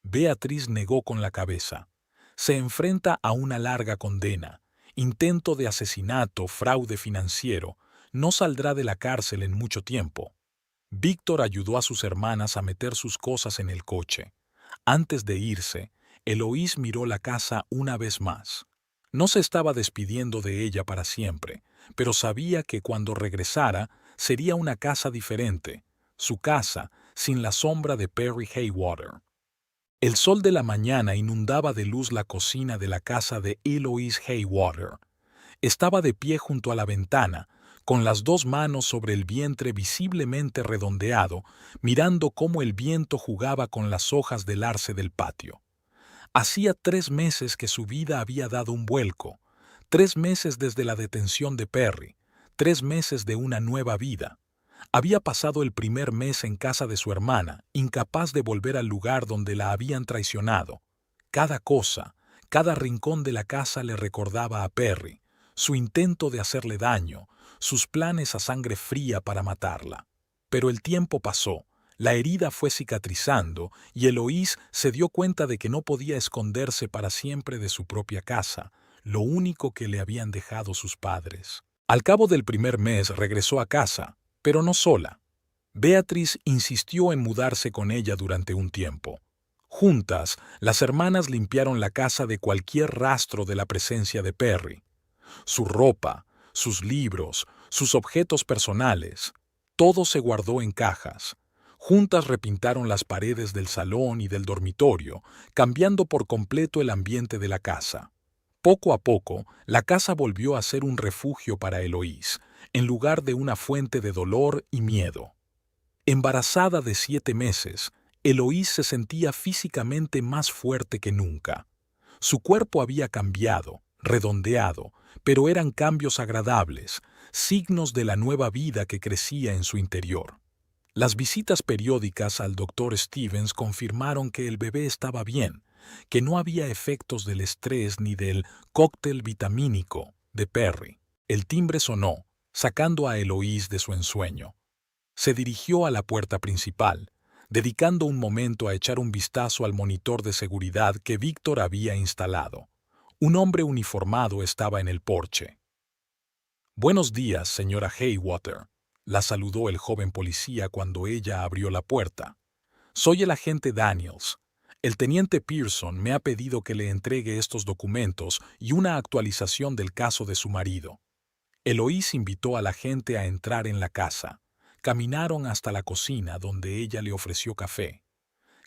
Beatriz negó con la cabeza. Se enfrenta a una larga condena, intento de asesinato, fraude financiero. No saldrá de la cárcel en mucho tiempo. Víctor ayudó a sus hermanas a meter sus cosas en el coche. Antes de irse, Eloís miró la casa una vez más. No se estaba despidiendo de ella para siempre, pero sabía que cuando regresara sería una casa diferente, su casa sin la sombra de Perry Haywater. El sol de la mañana inundaba de luz la cocina de la casa de Eloís Haywater. Estaba de pie junto a la ventana, con las dos manos sobre el vientre visiblemente redondeado, mirando cómo el viento jugaba con las hojas del arce del patio. Hacía 3 meses que su vida había dado un vuelco, 3 meses desde la detención de Perry, 3 meses de una nueva vida. Había pasado el primer mes en casa de su hermana, incapaz de volver al lugar donde la habían traicionado. Cada cosa, cada rincón de la casa le recordaba a Perry, su intento de hacerle daño, sus planes a sangre fría para matarla. Pero el tiempo pasó, la herida fue cicatrizando y Eloís se dio cuenta de que no podía esconderse para siempre de su propia casa, lo único que le habían dejado sus padres. Al cabo del primer mes regresó a casa, pero no sola. Beatriz insistió en mudarse con ella durante un tiempo. Juntas, las hermanas limpiaron la casa de cualquier rastro de la presencia de Perry. Su ropa, sus libros, sus objetos personales, todo se guardó en cajas. Juntas repintaron las paredes del salón y del dormitorio, cambiando por completo el ambiente de la casa. Poco a poco, la casa volvió a ser un refugio para Eloís, en lugar de una fuente de dolor y miedo. Embarazada de 7 meses, Eloís se sentía físicamente más fuerte que nunca. Su cuerpo había cambiado, redondeado, pero eran cambios agradables, signos de la nueva vida que crecía en su interior. Las visitas periódicas al doctor Stevens confirmaron que el bebé estaba bien, que no había efectos del estrés ni del cóctel vitamínico de Perry. El timbre sonó, sacando a Eloís de su ensueño. Se dirigió a la puerta principal, dedicando un momento a echar un vistazo al monitor de seguridad que Víctor había instalado. Un hombre uniformado estaba en el porche. «Buenos días, señora Haywater», la saludó el joven policía cuando ella abrió la puerta. «Soy el agente Daniels. El teniente Pearson me ha pedido que le entregue estos documentos y una actualización del caso de su marido». Eloís invitó al agente a entrar en la casa. Caminaron hasta la cocina donde ella le ofreció café.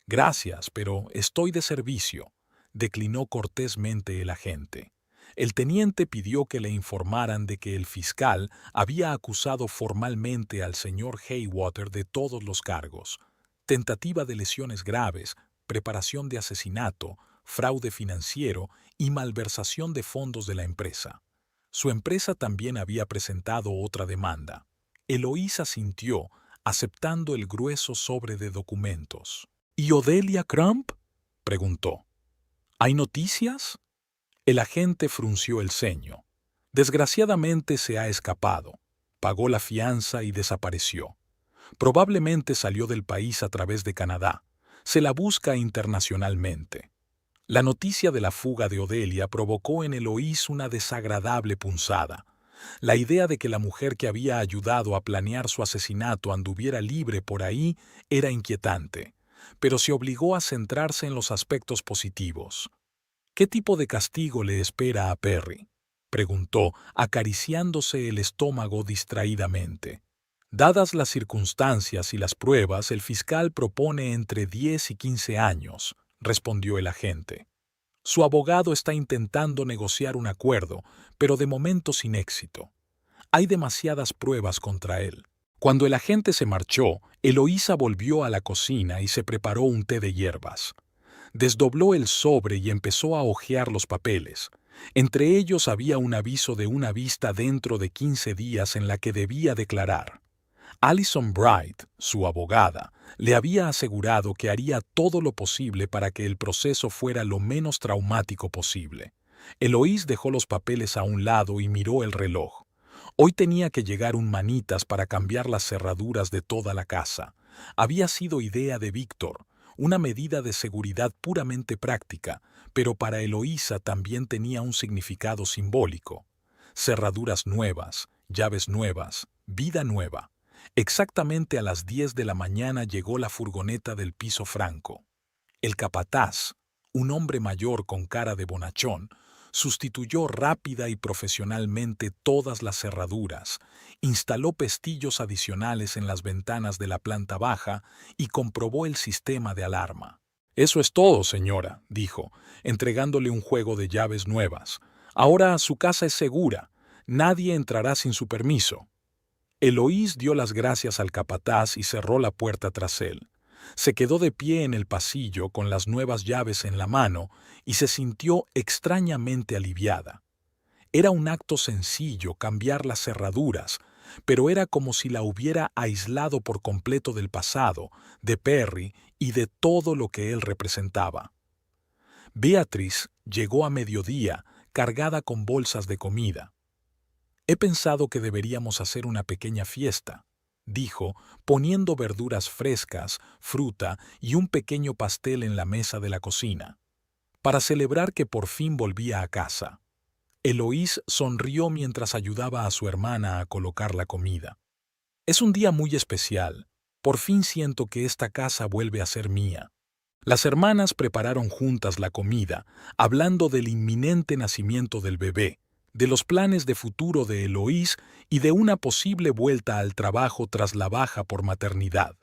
«Gracias, pero estoy de servicio», declinó cortésmente el agente. El teniente pidió que le informaran de que el fiscal había acusado formalmente al señor Haywater de todos los cargos: tentativa de lesiones graves, preparación de asesinato, fraude financiero y malversación de fondos de la empresa. Su empresa también había presentado otra demanda. Eloísa asintió, aceptando el grueso sobre de documentos. ¿Y Odelia Crump?, preguntó. ¿Hay noticias? El agente frunció el ceño. Desgraciadamente se ha escapado. Pagó la fianza y desapareció. Probablemente salió del país a través de Canadá. Se la busca internacionalmente. La noticia de la fuga de Odelia provocó en Eloís una desagradable punzada. La idea de que la mujer que había ayudado a planear su asesinato anduviera libre por ahí era inquietante, pero se obligó a centrarse en los aspectos positivos. ¿Qué tipo de castigo le espera a Perry?, preguntó, acariciándose el estómago distraídamente. Dadas las circunstancias y las pruebas, el fiscal propone entre 10 y 15 años, respondió el agente. Su abogado está intentando negociar un acuerdo, pero de momento sin éxito. Hay demasiadas pruebas contra él. Cuando el agente se marchó, Eloísa volvió a la cocina y se preparó un té de hierbas. Desdobló el sobre y empezó a hojear los papeles. Entre ellos había un aviso de una vista dentro de 15 días en la que debía declarar. Alison Bright, su abogada, le había asegurado que haría todo lo posible para que el proceso fuera lo menos traumático posible. Eloís dejó los papeles a un lado y miró el reloj. Hoy tenía que llegar un manitas para cambiar las cerraduras de toda la casa. Había sido idea de Víctor, una medida de seguridad puramente práctica, pero para Eloísa también tenía un significado simbólico. Cerraduras nuevas, llaves nuevas, vida nueva. Exactamente a las 10 de la mañana llegó la furgoneta del piso Franco. El capataz, un hombre mayor con cara de bonachón, sustituyó rápida y profesionalmente todas las cerraduras, instaló pestillos adicionales en las ventanas de la planta baja y comprobó el sistema de alarma. «Eso es todo, señora», dijo, entregándole un juego de llaves nuevas. «Ahora su casa es segura. Nadie entrará sin su permiso». Eloís dio las gracias al capataz y cerró la puerta tras él. Se quedó de pie en el pasillo con las nuevas llaves en la mano y se sintió extrañamente aliviada. Era un acto sencillo cambiar las cerraduras, pero era como si la hubiera aislado por completo del pasado, de Perry y de todo lo que él representaba. Beatriz llegó a mediodía, cargada con bolsas de comida. «He pensado que deberíamos hacer una pequeña fiesta», dijo, poniendo verduras frescas, fruta y un pequeño pastel en la mesa de la cocina, para celebrar que por fin volvía a casa. Eloís sonrió mientras ayudaba a su hermana a colocar la comida. «Es un día muy especial. Por fin siento que esta casa vuelve a ser mía». Las hermanas prepararon juntas la comida, hablando del inminente nacimiento del bebé, de los planes de futuro de Eloís y de una posible vuelta al trabajo tras la baja por maternidad.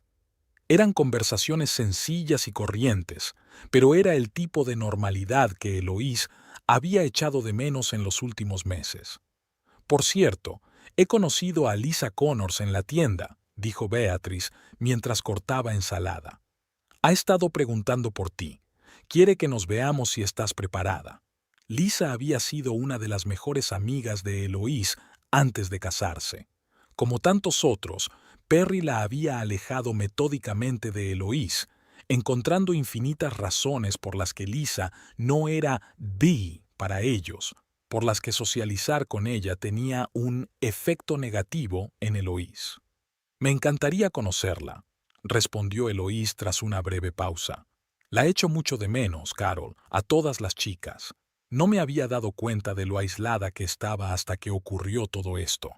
Eran conversaciones sencillas y corrientes, pero era el tipo de normalidad que Eloís había echado de menos en los últimos meses. «Por cierto, he conocido a Lisa Connors en la tienda», dijo Beatriz mientras cortaba ensalada. «Ha estado preguntando por ti. Quiere que nos veamos si estás preparada». Lisa había sido una de las mejores amigas de Eloís antes de casarse. Como tantos otros, Perry la había alejado metódicamente de Eloís, encontrando infinitas razones por las que Lisa no era para ellos, por las que socializar con ella tenía un efecto negativo en Eloís. «Me encantaría conocerla», respondió Eloís tras una breve pausa. «La echo mucho de menos, Carol, a todas las chicas. No me había dado cuenta de lo aislada que estaba hasta que ocurrió todo esto».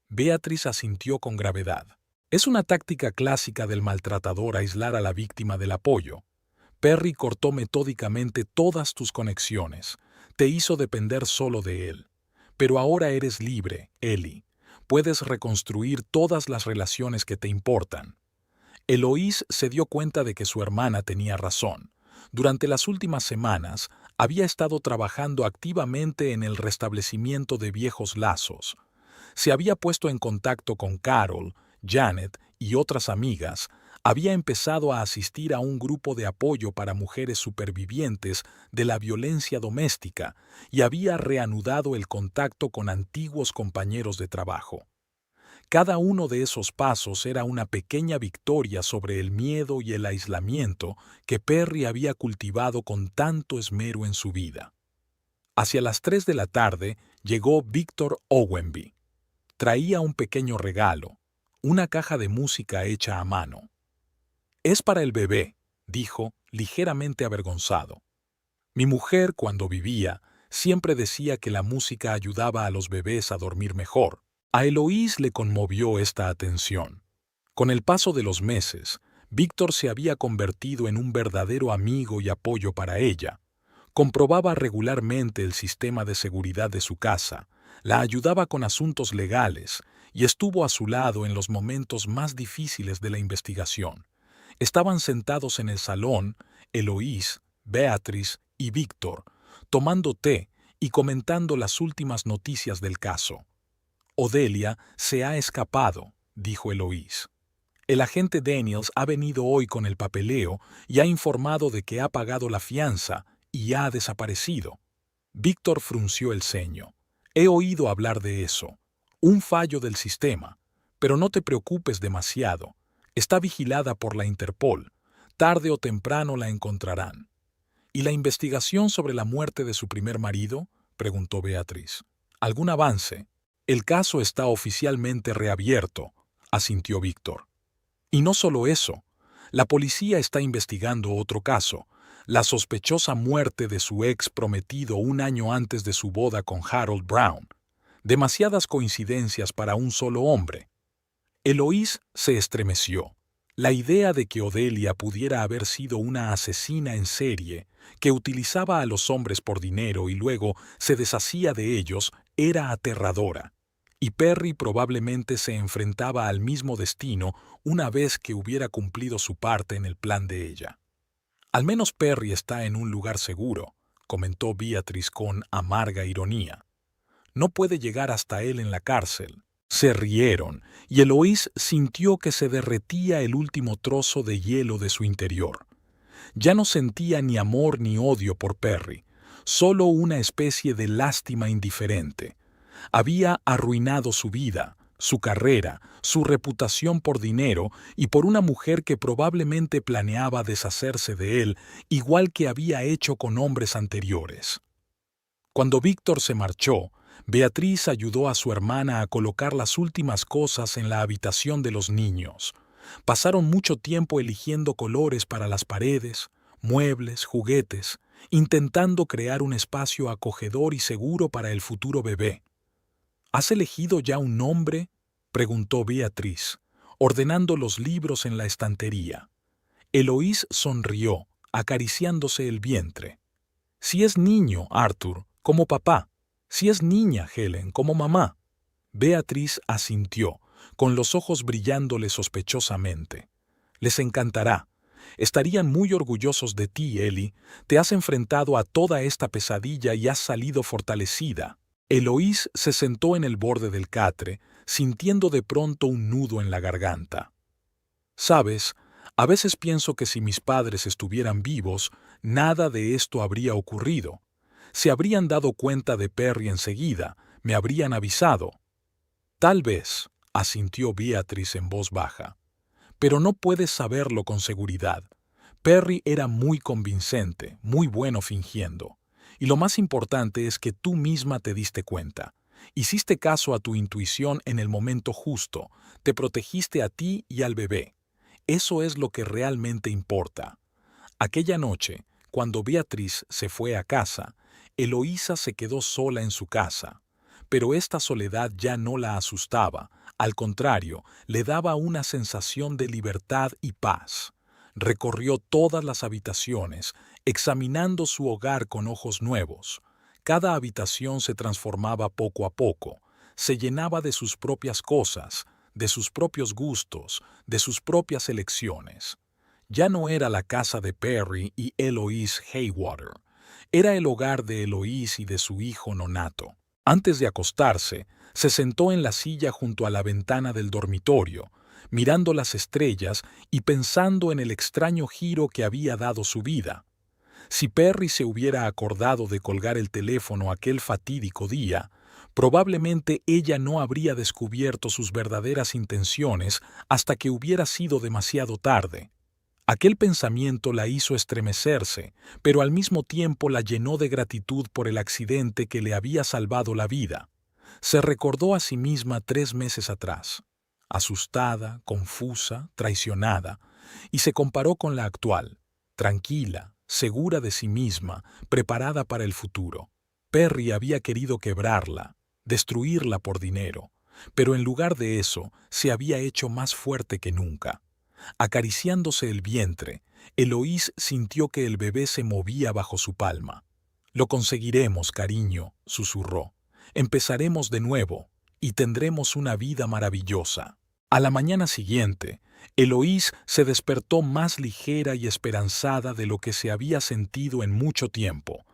Beatriz asintió con gravedad. «Es una táctica clásica del maltratador aislar a la víctima del apoyo. Perry cortó metódicamente todas tus conexiones. Te hizo depender solo de él. Pero ahora eres libre, Ellie. Puedes reconstruir todas las relaciones que te importan». Eloís se dio cuenta de que su hermana tenía razón. Durante las últimas semanas, había estado trabajando activamente en el restablecimiento de viejos lazos. Se había puesto en contacto con Carol, Janet y otras amigas, había empezado a asistir a un grupo de apoyo para mujeres supervivientes de la violencia doméstica y había reanudado el contacto con antiguos compañeros de trabajo. Cada uno de esos pasos era una pequeña victoria sobre el miedo y el aislamiento que Perry había cultivado con tanto esmero en su vida. Hacia las 3 de la tarde llegó Víctor Owenby. Traía un pequeño regalo, una caja de música hecha a mano. «Es para el bebé», dijo, ligeramente avergonzado. «Mi mujer, cuando vivía, siempre decía que la música ayudaba a los bebés a dormir mejor». A Eloís le conmovió esta atención. Con el paso de los meses, Víctor se había convertido en un verdadero amigo y apoyo para ella. Comprobaba regularmente el sistema de seguridad de su casa, la ayudaba con asuntos legales y estuvo a su lado en los momentos más difíciles de la investigación. Estaban sentados en el salón, Eloís, Beatriz y Víctor, tomando té y comentando las últimas noticias del caso. «Odelia se ha escapado», dijo Eloís. «El agente Daniels ha venido hoy con el papeleo y ha informado de que ha pagado la fianza y ha desaparecido». Víctor frunció el ceño. «He oído hablar de eso. Un fallo del sistema. Pero no te preocupes demasiado. Está vigilada por la Interpol. Tarde o temprano la encontrarán». «¿Y la investigación sobre la muerte de su primer marido?», preguntó Beatriz. «¿Algún avance?» «El caso está oficialmente reabierto», asintió Víctor. «Y no solo eso. La policía está investigando otro caso, la sospechosa muerte de su ex prometido un año antes de su boda con Harold Brown. Demasiadas coincidencias para un solo hombre». Eloís se estremeció. La idea de que Odelia pudiera haber sido una asesina en serie, que utilizaba a los hombres por dinero y luego se deshacía de ellos, era aterradora. Y Perry probablemente se enfrentaba al mismo destino una vez que hubiera cumplido su parte en el plan de ella. «Al menos Perry está en un lugar seguro», comentó Beatriz con amarga ironía. «No puede llegar hasta él en la cárcel». Se rieron, y Eloís sintió que se derretía el último trozo de hielo de su interior. Ya no sentía ni amor ni odio por Perry, solo una especie de lástima indiferente. Había arruinado su vida, su carrera, su reputación por dinero y por una mujer que probablemente planeaba deshacerse de él, igual que había hecho con hombres anteriores. Cuando Víctor se marchó, Beatriz ayudó a su hermana a colocar las últimas cosas en la habitación de los niños. Pasaron mucho tiempo eligiendo colores para las paredes, muebles, juguetes, intentando crear un espacio acogedor y seguro para el futuro bebé. «¿Has elegido ya un nombre?», preguntó Beatriz, ordenando los libros en la estantería. Eloís sonrió, acariciándose el vientre. «Si es niño, Arthur, como papá. Si es niña, Helen, como mamá». Beatriz asintió, con los ojos brillándole sospechosamente. «Les encantará. Estarían muy orgullosos de ti, Ellie. Te has enfrentado a toda esta pesadilla y has salido fortalecida». Eloís se sentó en el borde del catre, sintiendo de pronto un nudo en la garganta. «Sabes, a veces pienso que si mis padres estuvieran vivos, nada de esto habría ocurrido. Se habrían dado cuenta de Perry enseguida, me habrían avisado». «Tal vez», asintió Beatriz en voz baja. «Pero no puedes saberlo con seguridad. Perry era muy convincente, muy bueno fingiendo. Y lo más importante es que tú misma te diste cuenta. Hiciste caso a tu intuición en el momento justo, te protegiste a ti y al bebé. Eso es lo que realmente importa». Aquella noche, cuando Beatriz se fue a casa, Eloísa se quedó sola en su casa. Pero esta soledad ya no la asustaba, al contrario, le daba una sensación de libertad y paz. Recorrió todas las habitaciones, examinando su hogar con ojos nuevos. Cada habitación se transformaba poco a poco, se llenaba de sus propias cosas, de sus propios gustos, de sus propias elecciones. Ya no era la casa de Perry y Eloise Haywater. Era el hogar de Eloise y de su hijo nonato. Antes de acostarse, se sentó en la silla junto a la ventana del dormitorio, mirando las estrellas y pensando en el extraño giro que había dado su vida. Si Perry se hubiera acordado de colgar el teléfono aquel fatídico día, probablemente ella no habría descubierto sus verdaderas intenciones hasta que hubiera sido demasiado tarde. Aquel pensamiento la hizo estremecerse, pero al mismo tiempo la llenó de gratitud por el accidente que le había salvado la vida. Se recordó a sí misma 3 meses atrás, asustada, confusa, traicionada, y se comparó con la actual, tranquila, segura de sí misma, preparada para el futuro. Perry había querido quebrarla, destruirla por dinero, pero en lugar de eso se había hecho más fuerte que nunca. Acariciándose el vientre, Eloise sintió que el bebé se movía bajo su palma. «Lo conseguiremos, cariño», susurró. «Empezaremos de nuevo y tendremos una vida maravillosa». A la mañana siguiente, Eloise se despertó más ligera y esperanzada de lo que se había sentido en mucho tiempo.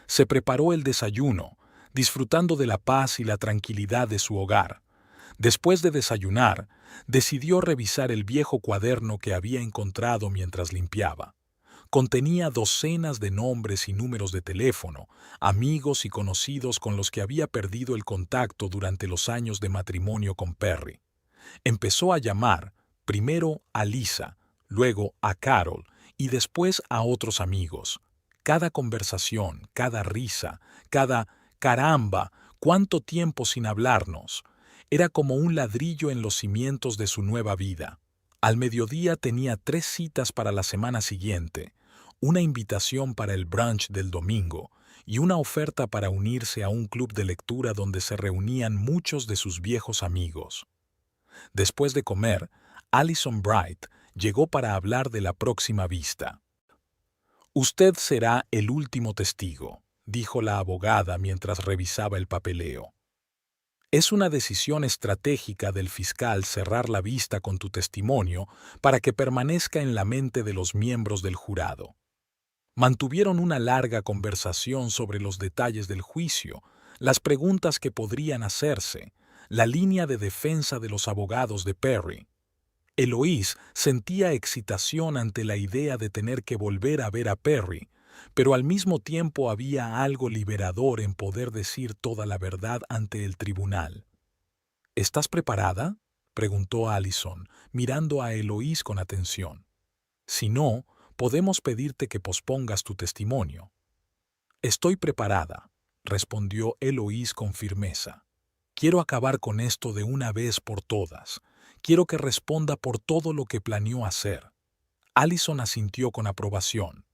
Se preparó el desayuno, disfrutando de la paz y la tranquilidad de su hogar. Después de desayunar, decidió revisar el viejo cuaderno que había encontrado mientras limpiaba. Contenía docenas de nombres y números de teléfono, amigos y conocidos con los que había perdido el contacto durante los años de matrimonio con Perry. Empezó a llamar, primero a Lisa, luego a Carol y después a otros amigos. Cada conversación, cada risa, cada «caramba, cuánto tiempo sin hablarnos», era como un ladrillo en los cimientos de su nueva vida. Al mediodía tenía 3 citas para la semana siguiente, una invitación para el brunch del domingo y una oferta para unirse a un club de lectura donde se reunían muchos de sus viejos amigos. Después de comer, Alison Bright llegó para hablar de la próxima vista. «Usted será el último testigo», dijo la abogada mientras revisaba el papeleo. «Es una decisión estratégica del fiscal cerrar la vista con tu testimonio para que permanezca en la mente de los miembros del jurado». Mantuvieron una larga conversación sobre los detalles del juicio, las preguntas que podrían hacerse, la línea de defensa de los abogados de Perry. Eloise sentía excitación ante la idea de tener que volver a ver a Perry, pero al mismo tiempo había algo liberador en poder decir toda la verdad ante el tribunal. «¿Estás preparada?», preguntó Alison, mirando a Eloise con atención. «Si no, podemos pedirte que pospongas tu testimonio». «Estoy preparada», respondió Eloise con firmeza. «Quiero acabar con esto de una vez por todas. Quiero que responda por todo lo que planeó hacer». Alison asintió con aprobación.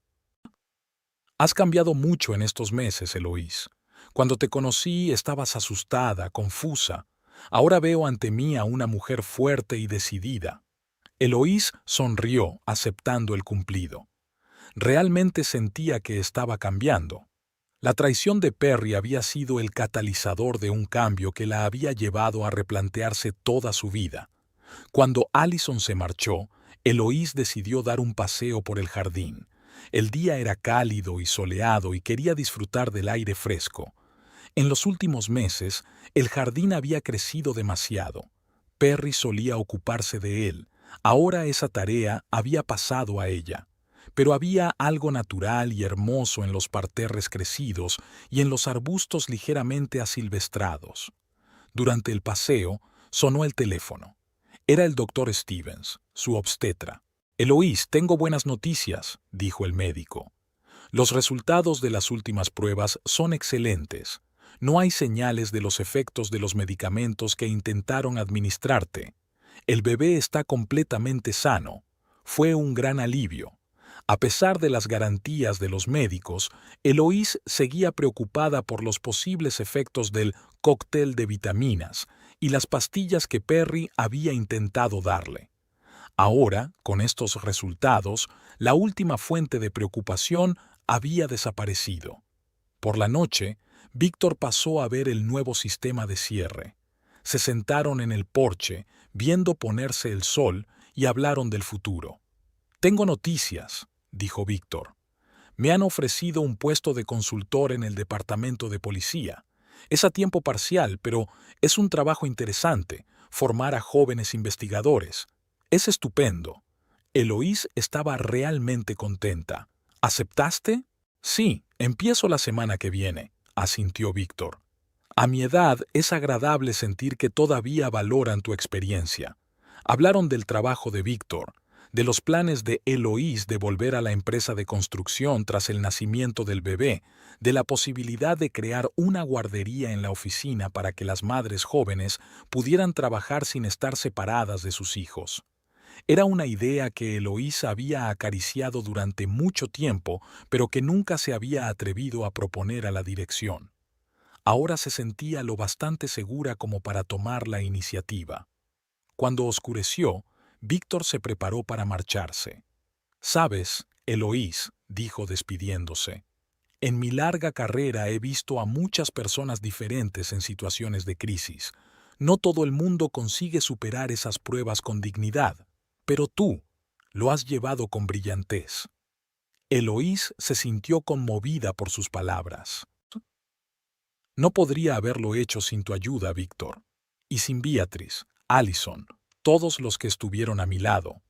«Has cambiado mucho en estos meses, Eloise. Cuando te conocí estabas asustada, confusa. Ahora veo ante mí a una mujer fuerte y decidida». Eloise sonrió, aceptando el cumplido. Realmente sentía que estaba cambiando. La traición de Perry había sido el catalizador de un cambio que la había llevado a replantearse toda su vida. Cuando Alison se marchó, Eloise decidió dar un paseo por el jardín. El día era cálido y soleado y quería disfrutar del aire fresco. En los últimos meses, el jardín había crecido demasiado. Perry solía ocuparse de él. Ahora esa tarea había pasado a ella. Pero había algo natural y hermoso en los parterres crecidos y en los arbustos ligeramente asilvestrados. Durante el paseo, sonó el teléfono. Era el doctor Stevens, su obstetra. «Eloise, tengo buenas noticias», dijo el médico. «Los resultados de las últimas pruebas son excelentes. No hay señales de los efectos de los medicamentos que intentaron administrarte. El bebé está completamente sano. Fue un gran alivio». A pesar de las garantías de los médicos, Eloise seguía preocupada por los posibles efectos del cóctel de vitaminas y las pastillas que Perry había intentado darle. Ahora, con estos resultados, la última fuente de preocupación había desaparecido. Por la noche, Víctor pasó a ver el nuevo sistema de cierre. Se sentaron en el porche, viendo ponerse el sol, y hablaron del futuro. Tengo noticias, dijo Víctor. Me han ofrecido un puesto de consultor en el departamento de policía. Es a tiempo parcial, pero es un trabajo interesante, formar a jóvenes investigadores. Es estupendo. Eloís estaba realmente contenta. ¿Aceptaste? Sí, empiezo la semana que viene, asintió Víctor. A mi edad es agradable sentir que todavía valoran tu experiencia. Hablaron del trabajo de Víctor, de los planes de Eloís de volver a la empresa de construcción tras el nacimiento del bebé, de la posibilidad de crear una guardería en la oficina para que las madres jóvenes pudieran trabajar sin estar separadas de sus hijos. Era una idea que Eloís había acariciado durante mucho tiempo, pero que nunca se había atrevido a proponer a la dirección. Ahora se sentía lo bastante segura como para tomar la iniciativa. Cuando oscureció, Víctor se preparó para marcharse. «Sabes, Eloís», dijo despidiéndose, «en mi larga carrera he visto a muchas personas diferentes en situaciones de crisis. No todo el mundo consigue superar esas pruebas con dignidad, pero tú lo has llevado con brillantez». Eloís se sintió conmovida por sus palabras. «No podría haberlo hecho sin tu ayuda, Víctor. Y sin Beatriz, Allison, todos los que estuvieron a mi lado».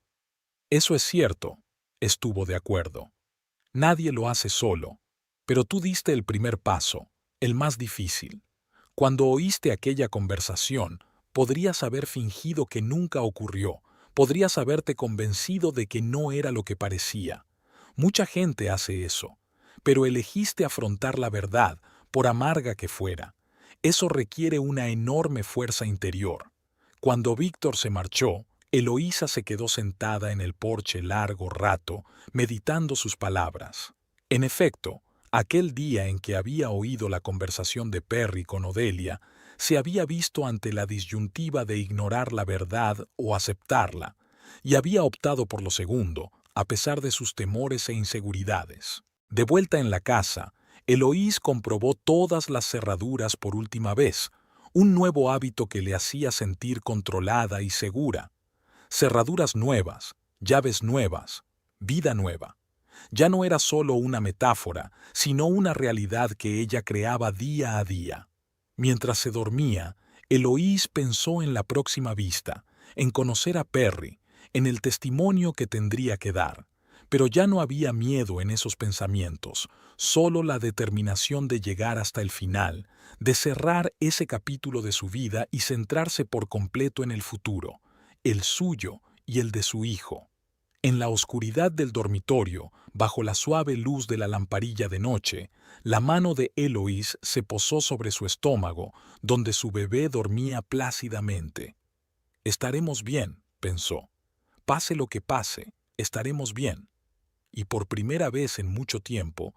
«Eso es cierto», estuvo de acuerdo. «Nadie lo hace solo. Pero tú diste el primer paso, el más difícil. Cuando oíste aquella conversación, podrías haber fingido que nunca ocurrió, podrías haberte convencido de que no era lo que parecía. Mucha gente hace eso, pero elegiste afrontar la verdad, por amarga que fuera. Eso requiere una enorme fuerza interior. Cuando Víctor se marchó, Eloísa se quedó sentada en el porche largo rato, meditando sus palabras. En efecto, aquel día en que había oído la conversación de Perry con Odelia, se había visto ante la disyuntiva de ignorar la verdad o aceptarla, y había optado por lo segundo, a pesar de sus temores e inseguridades. De vuelta en la casa, Eloís comprobó todas las cerraduras por última vez, un nuevo hábito que le hacía sentir controlada y segura. Cerraduras nuevas, llaves nuevas, vida nueva. Ya no era solo una metáfora, sino una realidad que ella creaba día a día. Mientras se dormía, Eloís pensó en la próxima vista, en conocer a Perry, en el testimonio que tendría que dar. Pero ya no había miedo en esos pensamientos, solo la determinación de llegar hasta el final, de cerrar ese capítulo de su vida y centrarse por completo en el futuro, el suyo y el de su hijo. En la oscuridad del dormitorio, bajo la suave luz de la lamparilla de noche, la mano de Eloís se posó sobre su estómago, donde su bebé dormía plácidamente. «Estaremos bien», pensó. «Pase lo que pase, estaremos bien». Y por primera vez en mucho tiempo,